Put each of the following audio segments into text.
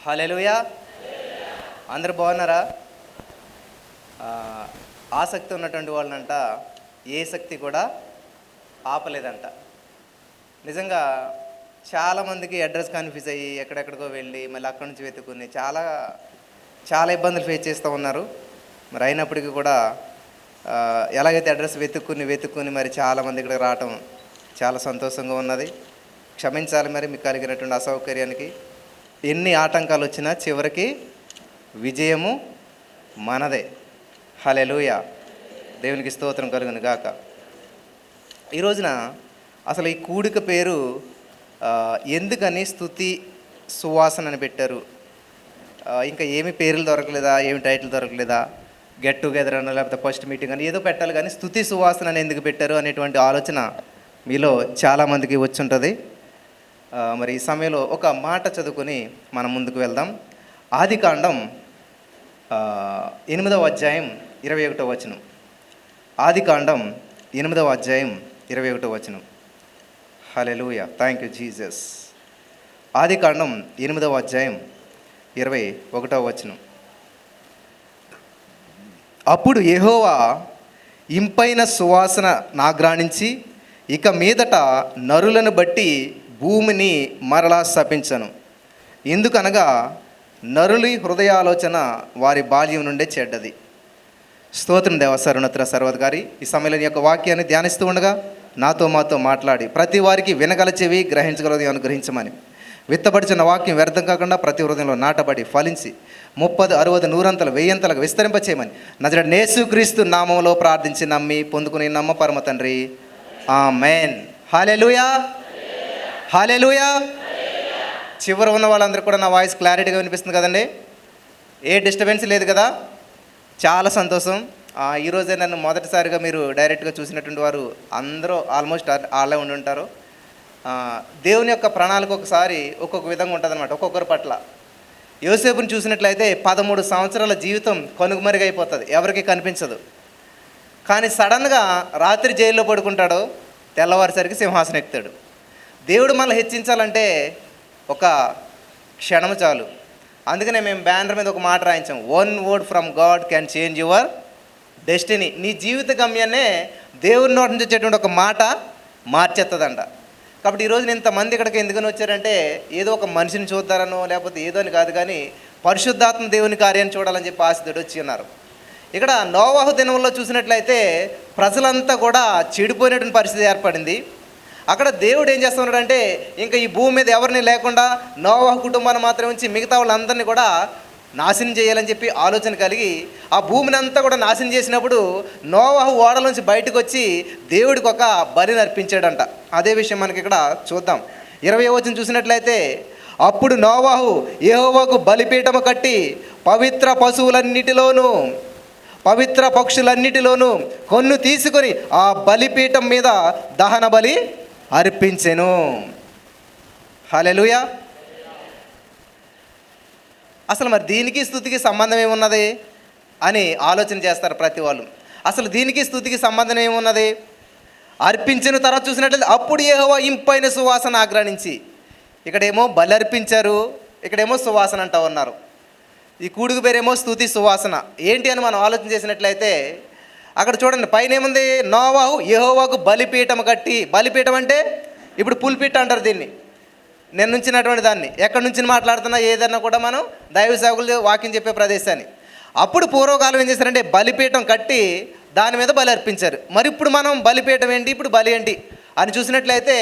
హల్లెలూయా. అందరూ బాగున్నారా? ఆసక్తి ఉన్నటువంటి వాళ్ళనంట ఏ శక్తి కూడా ఆపలేదంట. నిజంగా చాలామందికి అడ్రస్ కన్ఫ్యూజ్ అయ్యి ఎక్కడెక్కడికో వెళ్ళి మళ్ళీ అక్కడి నుంచి వెతుక్కుని చాలా ఇబ్బందులు ఫేస్ చేస్తూ ఉన్నారు. మరి అయినప్పటికీ కూడా ఎలాగైతే అడ్రస్ వెతుక్కుని మరి చాలామంది ఇక్కడికి రావటం చాలా సంతోషంగా ఉన్నది. క్షమించాలి మరి మీకు కలిగినటువంటి అసౌకర్యానికి. ఎన్ని ఆటంకాలు వచ్చినా చివరికి విజయము మనదే. హల్లెలూయా. దేవునికి స్తోత్రం కలుగును గాక. ఈ రోజున అసలు ఈ కూడిక పేరు ఎందుకని స్తుతి సువాసన అని పెట్టారు? ఇంకా ఏమి పేర్లు దొరకలేదా, ఏమి టైటిల్ దొరకలేదా, గెట్ టుగెదర్ అని లేకపోతే ఫస్ట్ మీటింగ్ అని ఏదో పెట్టాలి, కానీ స్తుతి సువాసన అని ఎందుకు పెట్టారు అనేటువంటి ఆలోచన మీలో చాలామందికి వచ్చి ఉంటుంది. మరి ఈ సమయంలో ఒక మాట చదువుకొని మనం ముందుకు వెళ్దాం. ఆదికాండం 8వ అధ్యాయం 21వ వచనం. ఆదికాండం 8వ అధ్యాయం 21వ వచనం. హల్లెలూయా. Thank you Jesus. ఆదికాండం 8వ అధ్యాయం 21వ వచనం. అప్పుడు యెహోవా ఇంపైన సువాసన నాగ్రాణించి ఇక మీదట నరులను బట్టి భూమిని మరలా శపించను. ఎందుకనగా నరులి హృదయాలోచన వారి బాల్యం నుండే చెడ్డది. స్తోత్రం దేవ సర్వోన్నత సర్వధికారి. ఈ సమయంలో యొక్క వాక్యాన్ని ధ్యానిస్తూ ఉండగా మాతో మాట్లాడి ప్రతి వారికి వినగల చెవి గ్రహించగలది అనుగ్రహించమని, విత్తబడిచిన వాక్యం వ్యర్థం కాకుండా ప్రతి హృదయంలో నాటబడి ఫలించి 30, 60, 100 1000 విస్తరింపచేయమని నజరేయుడైన యేసుక్రీస్తు నామములో ప్రార్థించి నమ్మి పొందుకుని నమ్మ పరమ తండ్రి, ఆమేన్. హల్లెలూయా. హల్లెలూయా. చివర ఉన్న వాళ్ళందరూ కూడా నా వాయిస్ క్లారిటీగా వినిపిస్తుంది కదండి? ఏ డిస్టర్బెన్స్ లేదు కదా? చాలా సంతోషం. ఈరోజే నన్ను మొదటిసారిగా మీరు డైరెక్ట్గా చూసినటువంటి వారు అందరూ ఆల్మోస్ట్ వాళ్ళే ఉండి ఉంటారు. దేవుని యొక్క ప్రణాళిక ఒకసారి ఒక్కొక్క విధంగా ఉంటుంది అనమాట ఒక్కొక్కరి పట్ల. యోసేపుని చూసినట్లయితే 13 సంవత్సరాల జీవితం కనుమరుగైపోతుంది, ఎవరికి కనిపించదు. కానీ సడన్గా రాత్రి జైల్లో పడుకుంటాడు, తెల్లవారిసరికి సింహాసనం ఎక్కుతాడు. దేవుడు మనల్ని హెచ్చించాలంటే ఒక క్షణము చాలు. అందుకనే మేము బ్యానర్ మీద ఒక మాట రాయించాం, 1 word from God can change your destiny. నీ జీవిత గమ్యాన్నే దేవుని నోటి నుంచి వచ్చేటువంటి ఒక మాట మార్చేస్తుందంట. కాబట్టి ఈరోజు ఇంతమంది ఇక్కడికి ఎందుకని వచ్చారంటే ఏదో ఒక మనిషిని చూద్దారనో లేకపోతే ఏదో అని కాదు, కానీ పరిశుద్ధాత్మ దేవుని కార్యాన్ని చూడాలని చెప్పి ఆశతోటి వచ్చి ఉన్నారు. ఇక్కడ నోవాహు దినంలో చూసినట్లయితే ప్రజలంతా కూడా చెడిపోయినటువంటి పరిస్థితి ఏర్పడింది. అక్కడ దేవుడు ఏం చేస్తున్నాడంటే ఇంకా ఈ భూమి మీద ఎవరిని లేకుండా నోవాహు కుటుంబాన్ని మాత్రం ఉంచి మిగతా వాళ్ళందరినీ కూడా నాశనం చేయాలని చెప్పి ఆలోచన కలిగి ఆ భూమిని అంతా కూడా నాశనం చేసినప్పుడు నోవాహు ఓడల నుంచి బయటకు వచ్చి దేవుడికి ఒక బలిని అర్పించాడంట. అదే విషయం మనకి ఇక్కడ చూద్దాం. 20వ వచనం చూసినట్లయితే, అప్పుడు నోవాహు యెహోవాకు బలిపీఠము కట్టి పవిత్ర పశువులన్నిటిలోనూ పవిత్ర పక్షులన్నిటిలోనూ కొన్ను తీసుకొని ఆ బలిపీఠం మీద దహన బలి అర్పించెను. హల్లెలూయా. అసలు మరి దీనికి స్తుతికి సంబంధం ఏమున్నది అని ఆలోచన చేస్తారు ప్రతి వాళ్ళు. అసలు దీనికి స్తుతికి సంబంధం ఏమున్నది? అర్పించిన తర్వాత చూసినట్లయితే అప్పుడు యెహోవా ఇంపైన సువాసన ఆగ్రహించి, ఇక్కడేమో బలి అర్పించారు, ఇక్కడేమో సువాసన అంటూ ఉన్నారు. ఈ కూడుకు పేరేమో స్తుతి సువాసన. ఏంటి అని మనం ఆలోచన చేసినట్లయితే అక్కడ చూడండి, పైన ఏముంది? నోవాహు యెహోవాకు బలిపీఠం కట్టి. బలిపీఠం అంటే ఇప్పుడు పుల్పిట్ అంటారు దీన్ని, నేను నుంచినటువంటి దాన్ని. ఎక్కడి నుంచి మాట్లాడుతున్నా ఏదన్నా కూడా మనం దైవ సేవకులు వాక్యం చెప్పే ప్రదేశాన్ని. అప్పుడు పూర్వకాలం ఏం చేశారంటే బలిపీఠం కట్టి దాని మీద బలి అర్పించారు. మరి ఇప్పుడు మనం బలిపీఠం ఏంటి, ఇప్పుడు బలి ఏంటి అని చూసినట్లయితే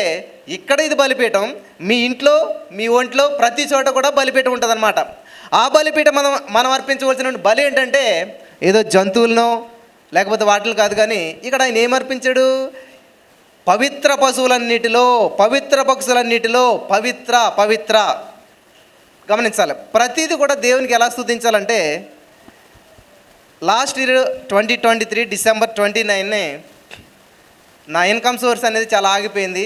ఇక్కడ ఇది బలిపీఠం, మీ ఇంట్లో మీ ఒంట్లో ప్రతి చోట కూడా బలిపీఠం ఉంటుంది అనమాట. ఆ బలిపీఠం మనం అర్పించవలసిన బలి ఏంటంటే ఏదో జంతువులనో లేకపోతే వాటిని కాదు, కానీ ఇక్కడ ఆయన ఏం అర్పించాడు? పవిత్ర పశువులన్నిటిలో పవిత్ర పక్షులన్నిటిలో పవిత్ర. గమనించాలి, ప్రతిదీ కూడా దేవునికి ఎలా స్తుతించాలంటే లాస్ట్ ఇయర్ 2023 December 29 నా ఇన్కమ్ సోర్స్ అనేది చాలా ఆగిపోయింది.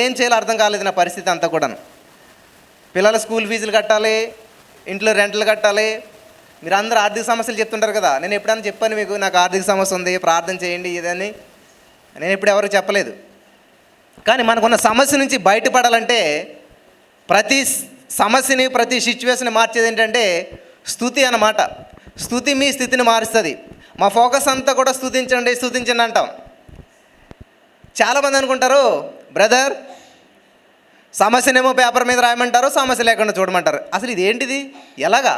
ఏం చేయాలో అర్థం కాలేదు నా పరిస్థితి అంతా కూడాను. పిల్లల స్కూల్ ఫీజులు కట్టాలి, ఇంట్లో రెంట్లు కట్టాలి. మీరు అందరూ ఆర్థిక సమస్యలు చెప్తుంటారు కదా. నేను ఎప్పుడైనా చెప్పాను మీకు నాకు ఆర్థిక సమస్య ఉంది ప్రార్థన చేయండి ఇదని? నేను ఎప్పుడు ఎవరికి చెప్పలేదు. కానీ మనకున్న సమస్య నుంచి బయటపడాలంటే ప్రతి సమస్యని, ప్రతి సిచ్యువేషన్ మార్చేది ఏంటంటే స్తుతి అన్నమాట. స్తుతి మీ స్థితిని మారుస్తుంది. మా ఫోకస్ అంతా కూడా స్తుతించండి స్తుతించండి అంటాం. చాలామంది అనుకుంటారు, బ్రదర్ సమస్యనేమో పేపర్ మీద రాయమంటారు, సమస్య లేకుండా చూడమంటారు. అసలు ఇది ఏంటిది? ఎలాగా?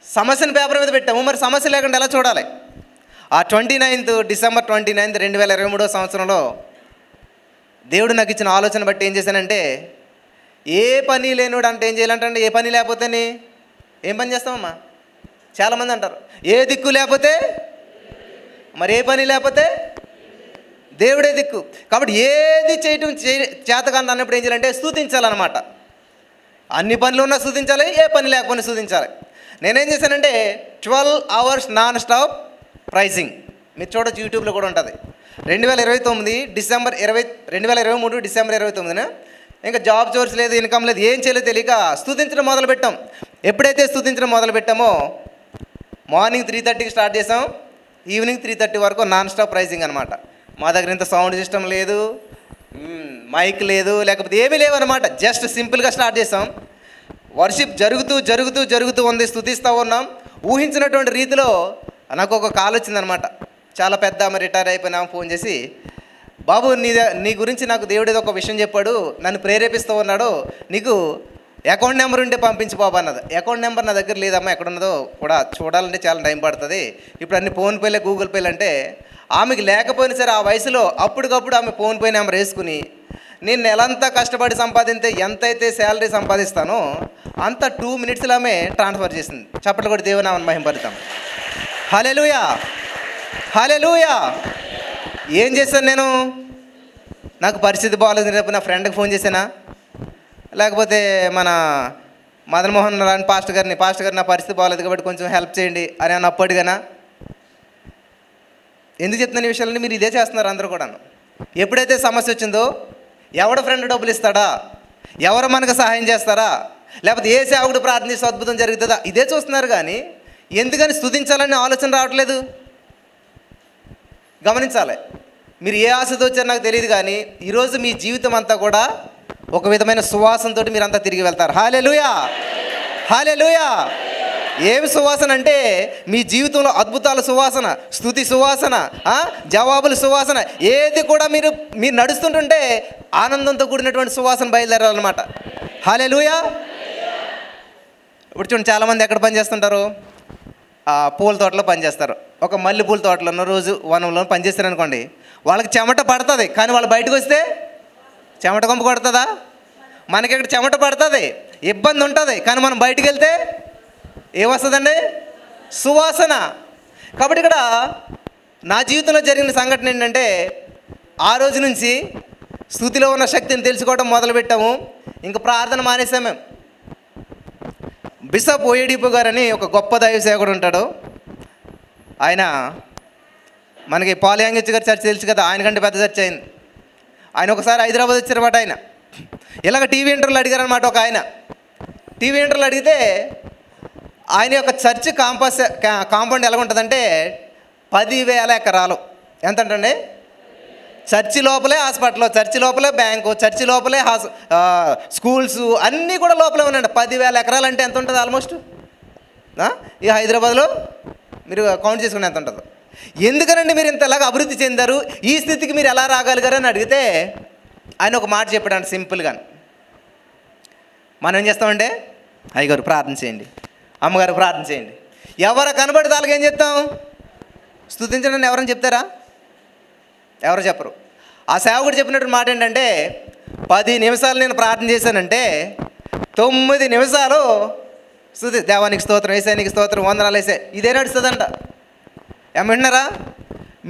సమస్యను పేపర్ మీద పెట్టాము, మరి సమస్య లేకుండా ఎలా చూడాలి? ఆ డిసెంబర్ 29, 2023 సంవత్సరంలో దేవుడు నాకు ఇచ్చిన ఆలోచన బట్టి ఏం చేశానంటే, ఏ పని లేనివాడు అంటే ఏం చేయాలంటే, ఏ పని లేకపోతేనే ఏం పని చేస్తామమ్మా? చాలామంది అంటారు, ఏ దిక్కు లేకపోతే, మరి ఏ పని లేకపోతే దేవుడే దిక్కు. కాబట్టి ఏది చేయటం చేతకాని అన్నప్పుడు ఏం చేయాలంటే స్తుతించాలన్నమాట. అన్ని పనులు ఉన్నా స్తుతించాలి, ఏ పని లేకపోయినా స్తుతించాలి. నేనేం చేశానంటే 12 hours నాన్ స్టాప్ ప్రైజింగ్. మీరు చూడొచ్చు, యూట్యూబ్లో కూడా ఉంటుంది. 2023 డిసెంబర్ 29 ఇంకా జాబ్ సోర్స్ లేదు, ఇన్కమ్ లేదు, ఏం చేయలేదు తెలియక స్తుతించడం మొదలుపెట్టాం. ఎప్పుడైతే స్తుతించడం మొదలుపెట్టామో మార్నింగ్ 3:30కి స్టార్ట్ చేసాం, ఈవినింగ్ 3:30 వరకు నాన్ స్టాప్ ప్రైజింగ్ అనమాట. మా దగ్గర ఇంత సౌండ్ సిస్టమ్ లేదు, మైక్ లేదు, లేకపోతే ఏమీ లేవన్నమాట. జస్ట్ సింపుల్గా స్టార్ట్ చేసాం. వర్షిప్ జరుగుతూ ఉంది, స్తుతిస్తూ ఉన్నాం. ఊహించినటువంటి రీతిలో నాకు ఒక కాల్ వచ్చిందనమాట. చాలా పెద్ద ఆమె రిటైర్ అయిపోయినా ఫోన్ చేసి, బాబు నీ గురించి నాకు దేవుడు ఏదో ఒక విషయం చెప్పాడు, నన్ను ప్రేరేపిస్తూ ఉన్నాడు, నీకు అకౌంట్ నెంబర్ ఉంటే పంపించి బాబు అన్నది. అకౌంట్ నెంబర్ నా దగ్గర లేదమ్మా, ఎక్కడున్నదో కూడా చూడాలంటే చాలా టైం పడుతుంది, ఇప్పుడు అన్ని ఫోన్పేలే గూగుల్ పేలు అంటే. ఆమెకి లేకపోయినా సరే ఆ వయసులో అప్పటికప్పుడు ఆమె ఫోన్పే నెంబర్ వేసుకుని, నేను నెలంతా కష్టపడి సంపాదించే ఎంతైతే శాలరీ సంపాదిస్తానో అంత 2 minutesలో ఆమె ట్రాన్స్ఫర్ చేసింది. చప్పట్లు కూడా దేవునామని మహింపడతాం. హల్లెలూయా, హల్లెలూయా. ఏం చేశాను నేను? నాకు పరిస్థితి బాగాలేదు, రేపు నా ఫ్రెండ్కి ఫోన్ చేశానా, లేకపోతే మన మదన్ మోహన్ రాని పాస్టర్ గారు నా పరిస్థితి బాగాలేదు కాబట్టి కొంచెం హెల్ప్ చేయండి అని అని అప్పటిగానా? ఎందుకు చెప్తున్న ఈ విషయాలని మీరు ఇదే చేస్తున్నారు అందరూ కూడా. ఎప్పుడైతే సమస్య వచ్చిందో ఎవడ ఫ్రెండ్ డబ్బులు ఇస్తాడా, ఎవరు మనకు సహాయం చేస్తారా, లేకపోతే ఏ సేవకుడు ప్రార్థిస్తే అద్భుతం జరుగుతుందా, ఇదే చూస్తున్నారు. కానీ ఎందుకని స్తుతించాలని ఆలోచన రావట్లేదు. గమనించాలి. మీరు ఏ ఆశతో వచ్చారో నాకు తెలియదు, కానీ ఈరోజు మీ జీవితం అంతా కూడా ఒక విధమైన సువాసనతో మీరంతా తిరిగి వెళ్తారు. హల్లెలూయా, హల్లెలూయా. ఏమి సువాసన అంటే మీ జీవితంలో అద్భుతాల సువాసన, స్తుతి సువాసన, జవాబుల సువాసన, ఏది కూడా మీరు నడుస్తుంటుంటే ఆనందంతో కూడినటువంటి సువాసన బయలుదేరాలన్నమాట. హల్లెలూయా. ఇప్పుడు చూడండి, చాలామంది ఎక్కడ పని చేస్తుంటారు? పూల తోటలో పనిచేస్తారు. ఒక మల్లెపూల తోటలోనో రోజు వనంలో పనిచేస్తారు అనుకోండి, వాళ్ళకి చెమట పడుతుంది, కానీ వాళ్ళు బయటకు వస్తే చెమట కొంప కొడుతుందా? మనకి ఇక్కడ చెమట పడుతుంది, ఇబ్బంది ఉంటుంది, కానీ మనం బయటికి వెళ్తే ఏమొస్తుందండి? సువాసన. కాబట్టి ఇక్కడ నా జీవితంలో జరిగిన సంఘటన ఏంటంటే, ఆ రోజు నుంచి స్తుతిలో ఉన్న శక్తిని తెలుసుకోవడం మొదలుపెట్టాము. ఇంకా ప్రార్థన మానేసాం మేము. బిషప్ ఓయేడిపు గారని ఒక గొప్ప దైవ సేవకుడు ఉంటాడు. ఆయన మనకి పాలయాంగిచ్ గారి చర్చ తెలుసు కదా, ఆయన కంటే పెద్ద చర్చ అయింది. ఆయన ఒకసారి హైదరాబాద్ వచ్చారన్నమాట. ఆయన ఇలాగ టీవీ ఇంటర్వ్యూలు అడిగారనమాట. ఒక ఆయన టీవీ ఇంటర్వ్యూలు అడిగితే ఆయన యొక్క చర్చ్ కాంపౌండ్ ఎలా ఉంటుందంటే 10,000 ఎకరాలు. ఎంత అంటే చర్చి లోపలే హాస్పిటల్, చర్చి లోపలే బ్యాంకు, చర్చి లోపలే స్కూల్స్ అన్నీ కూడా లోపలే ఉన్నాయండి. 10,000 ఎకరాలు అంటే ఎంత ఉంటుంది? ఆల్మోస్ట్ ఈ హైదరాబాద్లో మీరు కౌంట్ చేసుకుని ఎంత ఉంటుందో. ఎందుకనండి మీరు ఇంతలాగా అభివృద్ధి చెందారు, ఈ స్థితికి మీరు ఎలా రాగలిగారు అని అడిగితే ఆయన ఒక మాట చెప్పాడు సింపుల్గా. మనం ఏం చేస్తామంటే, అయ్యగారు ప్రార్థన చేయండి, అమ్మగారు ప్రార్థన చేయండి, ఎవరు కనబడి దానికి ఏం చెప్తాం? స్తుతించండి ఎవరని చెప్తారా? ఎవరు చెప్పరు. ఆ సేవకుడు చెప్పినట్టు మాట ఏంటంటే, 10 నిమిషాలు నేను ప్రార్థన చేశానంటే 9 నిమిషాలు స్తుతి, దేవానికి స్తోత్రం, ఏసానికి స్తోత్రం, వందనాలు వేసే, ఇదే నడుస్తుందంట. ఏమంటున్నారా?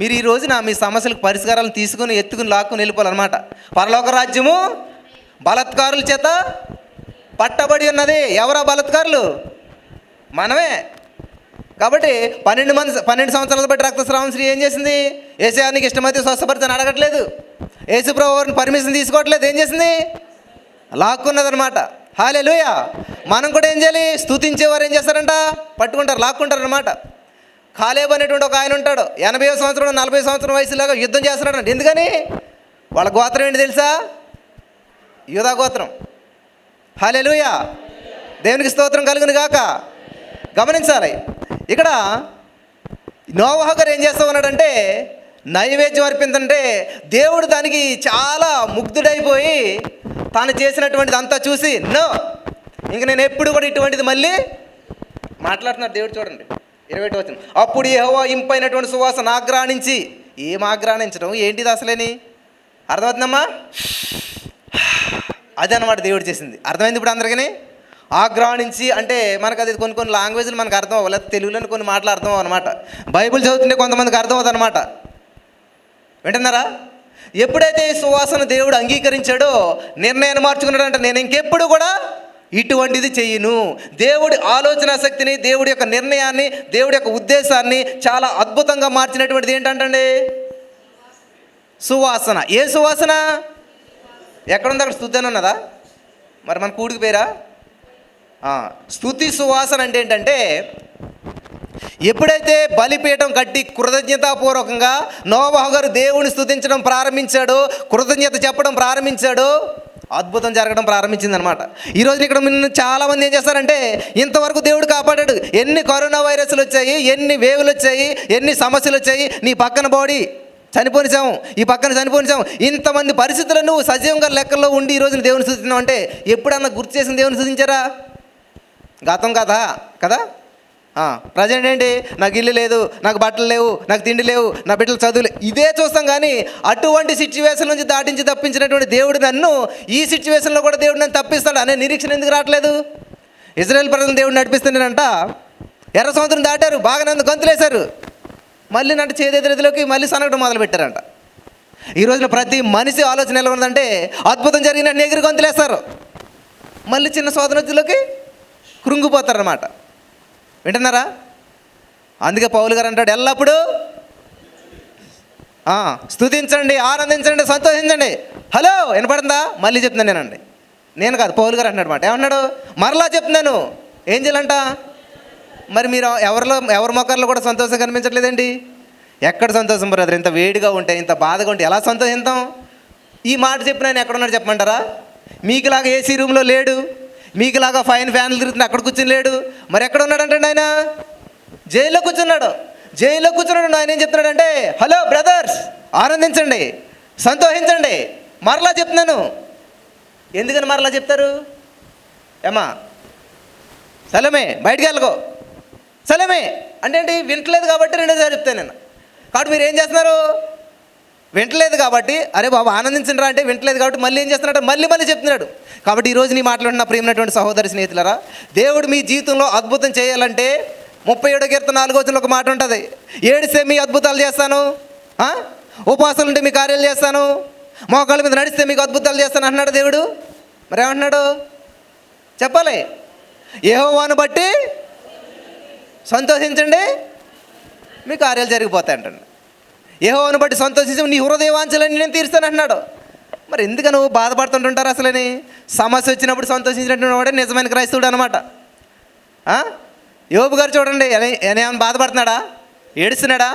మీరు ఈ రోజున మీ సమస్యలకు పరిష్కారాలను తీసుకుని ఎత్తుకుని లాక్కుని వెళ్ళిపోవాలన్నమాట. పరలోక రాజ్యము బలత్కారుల చేత పట్టబడి ఉన్నది. ఎవరా బలత్కారులు? మనమే. కాబట్టి 12 సంవత్సరాల బట్టి రక్తస్రావం స్త్రీ ఏం చేసింది? యేసయ్యానికి ఇష్టమైతే స్వస్థపరిచని అడగట్లేదు, యేసుప్రభువుని పర్మిషన్ తీసుకోవట్లేదు, ఏం చేసింది? లాక్కున్నదనమాట. హల్లెలూయా. మనం కూడా ఏం చేయాలి? స్తుతించేవారు ఏం చేస్తారంట? పట్టుకుంటారు, లాక్కుంటారు అనమాట. కాలేబు అనేటువంటి ఒక ఆయన ఉంటాడు, 80 సంవత్సరం 40 సంవత్సరం వయసులాగా యుద్ధం చేస్తున్నాడు. ఎందుకని? వాళ్ళ గోత్రం ఏంటి తెలుసా? యూదా గోత్రం. హల్లెలూయా, దేవునికి స్తోత్రం కలుగును గాక. గమనించాలి, ఇక్కడ నోవహు గారు ఏం చేస్తూ ఉన్నాడంటే నైవేద్యం అర్పించంటే దేవుడు దానికి చాలా ముగ్ధుడైపోయి తాను చేసినటువంటిది అంతా చూసి ఇంక నేను ఎప్పుడు కూడా ఇటువంటిది మళ్ళీ మాట్లాడుతున్నాడు దేవుడు. చూడండి 21 వచనం, అప్పుడు యెహోవా ఇంపైనటువంటి సువాసన ఆగ్రాణించి. ఏం ఆగ్రాణించడం ఏంటిది అసలేని అర్థమవుతుందమ్మా? అదే అన్నమాట దేవుడు చేసింది. అర్థమైంది ఇప్పుడు అందరికీ? ఆగ్రాణించి అంటే మనకు అది కొన్ని లాంగ్వేజ్లు మనకు అర్థం అవ్వాలి, లేదా తెలుగులోని కొన్ని మాటలు అర్థం అవ్వనమాట. బైబిల్ చదువుతుంటే కొంతమందికి అర్థం అవుతుంది అనమాట. వింటున్నారా? ఎప్పుడైతే ఈ సువాసన దేవుడు అంగీకరించాడో నిర్ణయాన్ని మార్చుకున్నాడంటే నేను ఇంకెప్పుడు కూడా ఇటువంటిది చెయ్యను. దేవుడి ఆలోచన శక్తిని, దేవుడి యొక్క నిర్ణయాన్ని, దేవుడి యొక్క ఉద్దేశాన్ని చాలా అద్భుతంగా మార్చినటువంటిది ఏంటంటే సువాసన. ఏ సువాసన? ఎక్కడుంది? అక్కడ స్తుతి అని ఉన్నదా? మరి మన కూడికి పేరా? స్తుతి సువాసన అంటే ఏంటంటే ఎప్పుడైతే బలిపీఠం కట్టి కృతజ్ఞతాపూర్వకంగా నోవహు గారు దేవుని స్తుతించడం ప్రారంభించాడో, కృతజ్ఞత చెప్పడం ప్రారంభించాడో అద్భుతం జరగడం ప్రారంభించింది అనమాట. ఈరోజు ఇక్కడ చాలామంది ఏం చేస్తారంటే ఇంతవరకు దేవుడు కాపాడాడు, ఎన్ని కరోనా వైరస్లు వచ్చాయి, ఎన్ని వేవులు వచ్చాయి, ఎన్ని సమస్యలు వచ్చాయి, నీ పక్కన బాడీ చనిపోనిసాము, ఈ పక్కన చనిపోనిసాము, ఇంతమంది పరిస్థితులను సజీవంగా లెక్కల్లో ఉండి ఈరోజు దేవుని స్తుతిస్తున్నావు అంటే ఎప్పుడన్నా గుర్తు చేసిన దేవుని స్తుతించారా? గతం కదా. ప్రజెంట్ ఏంటి? నాకు ఇల్లు లేదు, నాకు బట్టలు లేవు, నాకు తిండి లేవు, నా బిడ్డలు చదువులే, ఇదే చూస్తాం. కానీ అటువంటి సిచ్యువేషన్ నుంచి దాటించి తప్పించినటువంటి దేవుడు నన్ను ఈ సిచ్యువేషన్లో కూడా దేవుడు నన్ను తప్పిస్తాడు అనే నిరీక్షణ ఎందుకు రావట్లేదు? ఇజ్రాయెల్ ప్రజలను దేవుడు నడిపిస్తున్నాడంట. ఎర్ర సముద్రం దాటారు, బాగా నన్ను గంతులేశారు, మళ్ళీ నన్ను చేదెదిలోకి మళ్ళీ సనగడం మొదలు పెట్టారంట. ఈ రోజున ప్రతి మనిషి ఆలోచన ఎలా ఉందంటే అద్భుతం జరిగినట్టు ఎగిరి గంతులేస్తారు, మళ్ళీ చిన్న శోధనలోకి కృంగిపోతారన్నమాట. వింటున్నారా? అందుకే పౌలు గారు అంటాడు ఎల్లప్పుడూ స్తుతించండి, ఆనందించండి, సంతోషించండి. హలో, వినపడిందా? మళ్ళీ చెప్తున్నాను నేనండి, నేను కాదు, పౌలు గారు అంటున్నాడు మాట. ఏమన్నాడు? మరలా చెప్తున్నాను. ఏం చేయాలంట? మరి మీరు ఎవరి మొక్కర్లో కూడా సంతోషం కనిపించట్లేదండి. ఎక్కడ సంతోషం బ్రదర్? ఇంత వేడిగా ఉంటే, ఇంత బాధగా ఉంటే ఎలా సంతోషిద్దాం? ఈ మాట చెప్పిన ఆయన ఎక్కడున్నాడు చెప్పమంటారా? మీకులాగా ఏసీ రూమ్లో లేడు, మీకులాగా ఫైన్ ఫ్యాన్లు తిరుగుతున్నా అక్కడ కూర్చుని లేడు. మరి ఎక్కడ ఉన్నాడంటే ఆయన జైల్లో కూర్చున్నాడు. జైల్లో కూర్చున్నాడు. ఆయన ఏం చెప్తున్నాడంటే హలో బ్రదర్స్, ఆనందించండి, సంతోషించండి. మరలా చెప్తున్నాను. ఎందుకని మరలా చెప్తారు? ఏమా సలమే బయటికి వెళ్ళకో, సలమే అంటే ఏంటి? వింటలేదు కాబట్టి రెండోసారి చెప్తాను నేను. కాబట్టి మీరు ఏం చేస్తున్నారు? వింటలేదు కాబట్టి అరే బాబు ఆనందించండి రా అంటే వింటలేదు కాబట్టి మళ్ళీ ఏం చేస్తున్నాడు? మళ్ళీ చెప్తున్నాడు. కాబట్టి ఈరోజు నీ మాట్లాడిన ప్రియమైనటువంటి సహోదరి స్నేహితులారా, దేవుడు మీ జీవితంలో అద్భుతం చేయాలంటే 37వ కీర్తన 4వ వచనంలో ఒక మాట ఉంటుంది, ఏడిస్తే మీ అద్భుతాలు చేస్తాను, ఉపవాసాలు ఉంటే మీ కార్యాలు చేస్తాను, మోకాళ్ళ మీద నడిస్తే మీకు అద్భుతాలు చేస్తాను అంటున్నాడు దేవుడు. మరి ఏమంటున్నాడు చెప్పాలి? యెహోవాను బట్టి సంతోషించండి, మీ కార్యాలు జరిగిపోతాయి అంటండి. యెహోవాను బట్టి సంతోషించి నీ హృదయ వాంఛలన్నీ నేను తీరుస్తాను అంటున్నాడు. మరి ఎందుకు నువ్వు బాధపడుతుంటుంటారు? అసలని సమస్య వచ్చినప్పుడు సంతోషించినటువంటి వాడే నిజమైన క్రైస్తవుడు అనమాట. యోబు గారు చూడండి, ఏమైనా బాధపడుతున్నాడా? ఏడుస్తున్నాడా?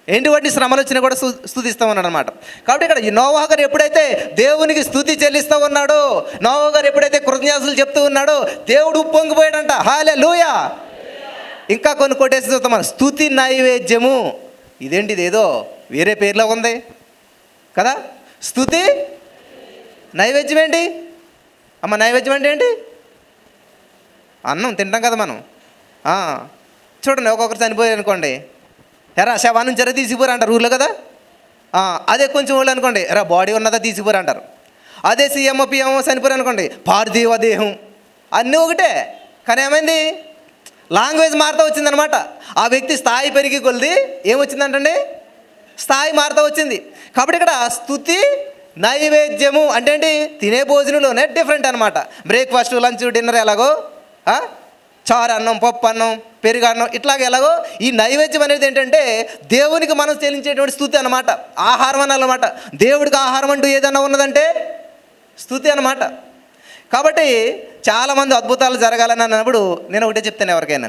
ఏంటి? వాటిని శ్రమలు వచ్చినా కూడా స్తుతిస్తూ ఉన్నాడు అనమాట. కాబట్టి ఇక్కడ ఈ నోవహు గారు ఎప్పుడైతే దేవునికి స్తుతి చెల్లిస్తూ ఉన్నాడో, నోవహు గారు ఎప్పుడైతే కృతజ్ఞతలు చెప్తూ ఉన్నాడో దేవుడు ఉప్పొంగిపోయాడంట. హల్లెలూయా. ఇంకా కొన్ని కొటేసి చూస్తాం మనం, స్తుతి నైవేద్యము. ఇదేంటి? ఇదేదో వేరే పేర్లో ఉంది కదా. స్తుతి నైవేద్యం ఏంటి అమ్మ? నైవేద్యం అంటే ఏంటి? అన్నం తింటాం కదా మనం. చూడండి, ఒక్కొక్కరు చనిపోయారు అనుకోండి, ఎరా శవా నుంచి ఎరా తీసిపోరు అంటారు ఊళ్ళో కదా. అదే కొంచెం వాళ్ళు అనుకోండి, ఎరా బాడీ ఉన్నదా తీసిపోరు అంటారు. అదే సీఎం పిఎం చనిపోరు అనుకోండి, పార్థివ దేహం. అన్నీ ఒకటే, కానీ ఏమైంది? లాంగ్వేజ్ మారుతూ వచ్చిందనమాట. ఆ వ్యక్తి స్థాయి పెరిగి కొలిది ఏమొచ్చిందంటండి? స్థాయి మారుతూ వచ్చింది. కాబట్టి ఇక్కడ స్తుతి నైవేద్యము అంటే ఏంటి? తినే భోజనంలోనే డిఫరెంట్ అనమాట. బ్రేక్ఫాస్ట్, లంచ్, డిన్నర్ ఎలాగో, చారు అన్నం, పప్పు అన్నం, పెరుగు అన్నం, ఇట్లాగ ఎలాగో ఈ నైవేద్యం అనేది ఏంటంటే దేవునికి మనం చెల్లించేటువంటి స్తుతి అనమాట, ఆహారం అన్నమాట. దేవుడికి ఆహారం అంటూ ఏదన్నా ఉన్నదంటే స్తుతి అనమాట. కాబట్టి చాలామంది అద్భుతాలు జరగాలని అన్నప్పుడు నేను ఒకటే చెప్తాను ఎవరికైనా,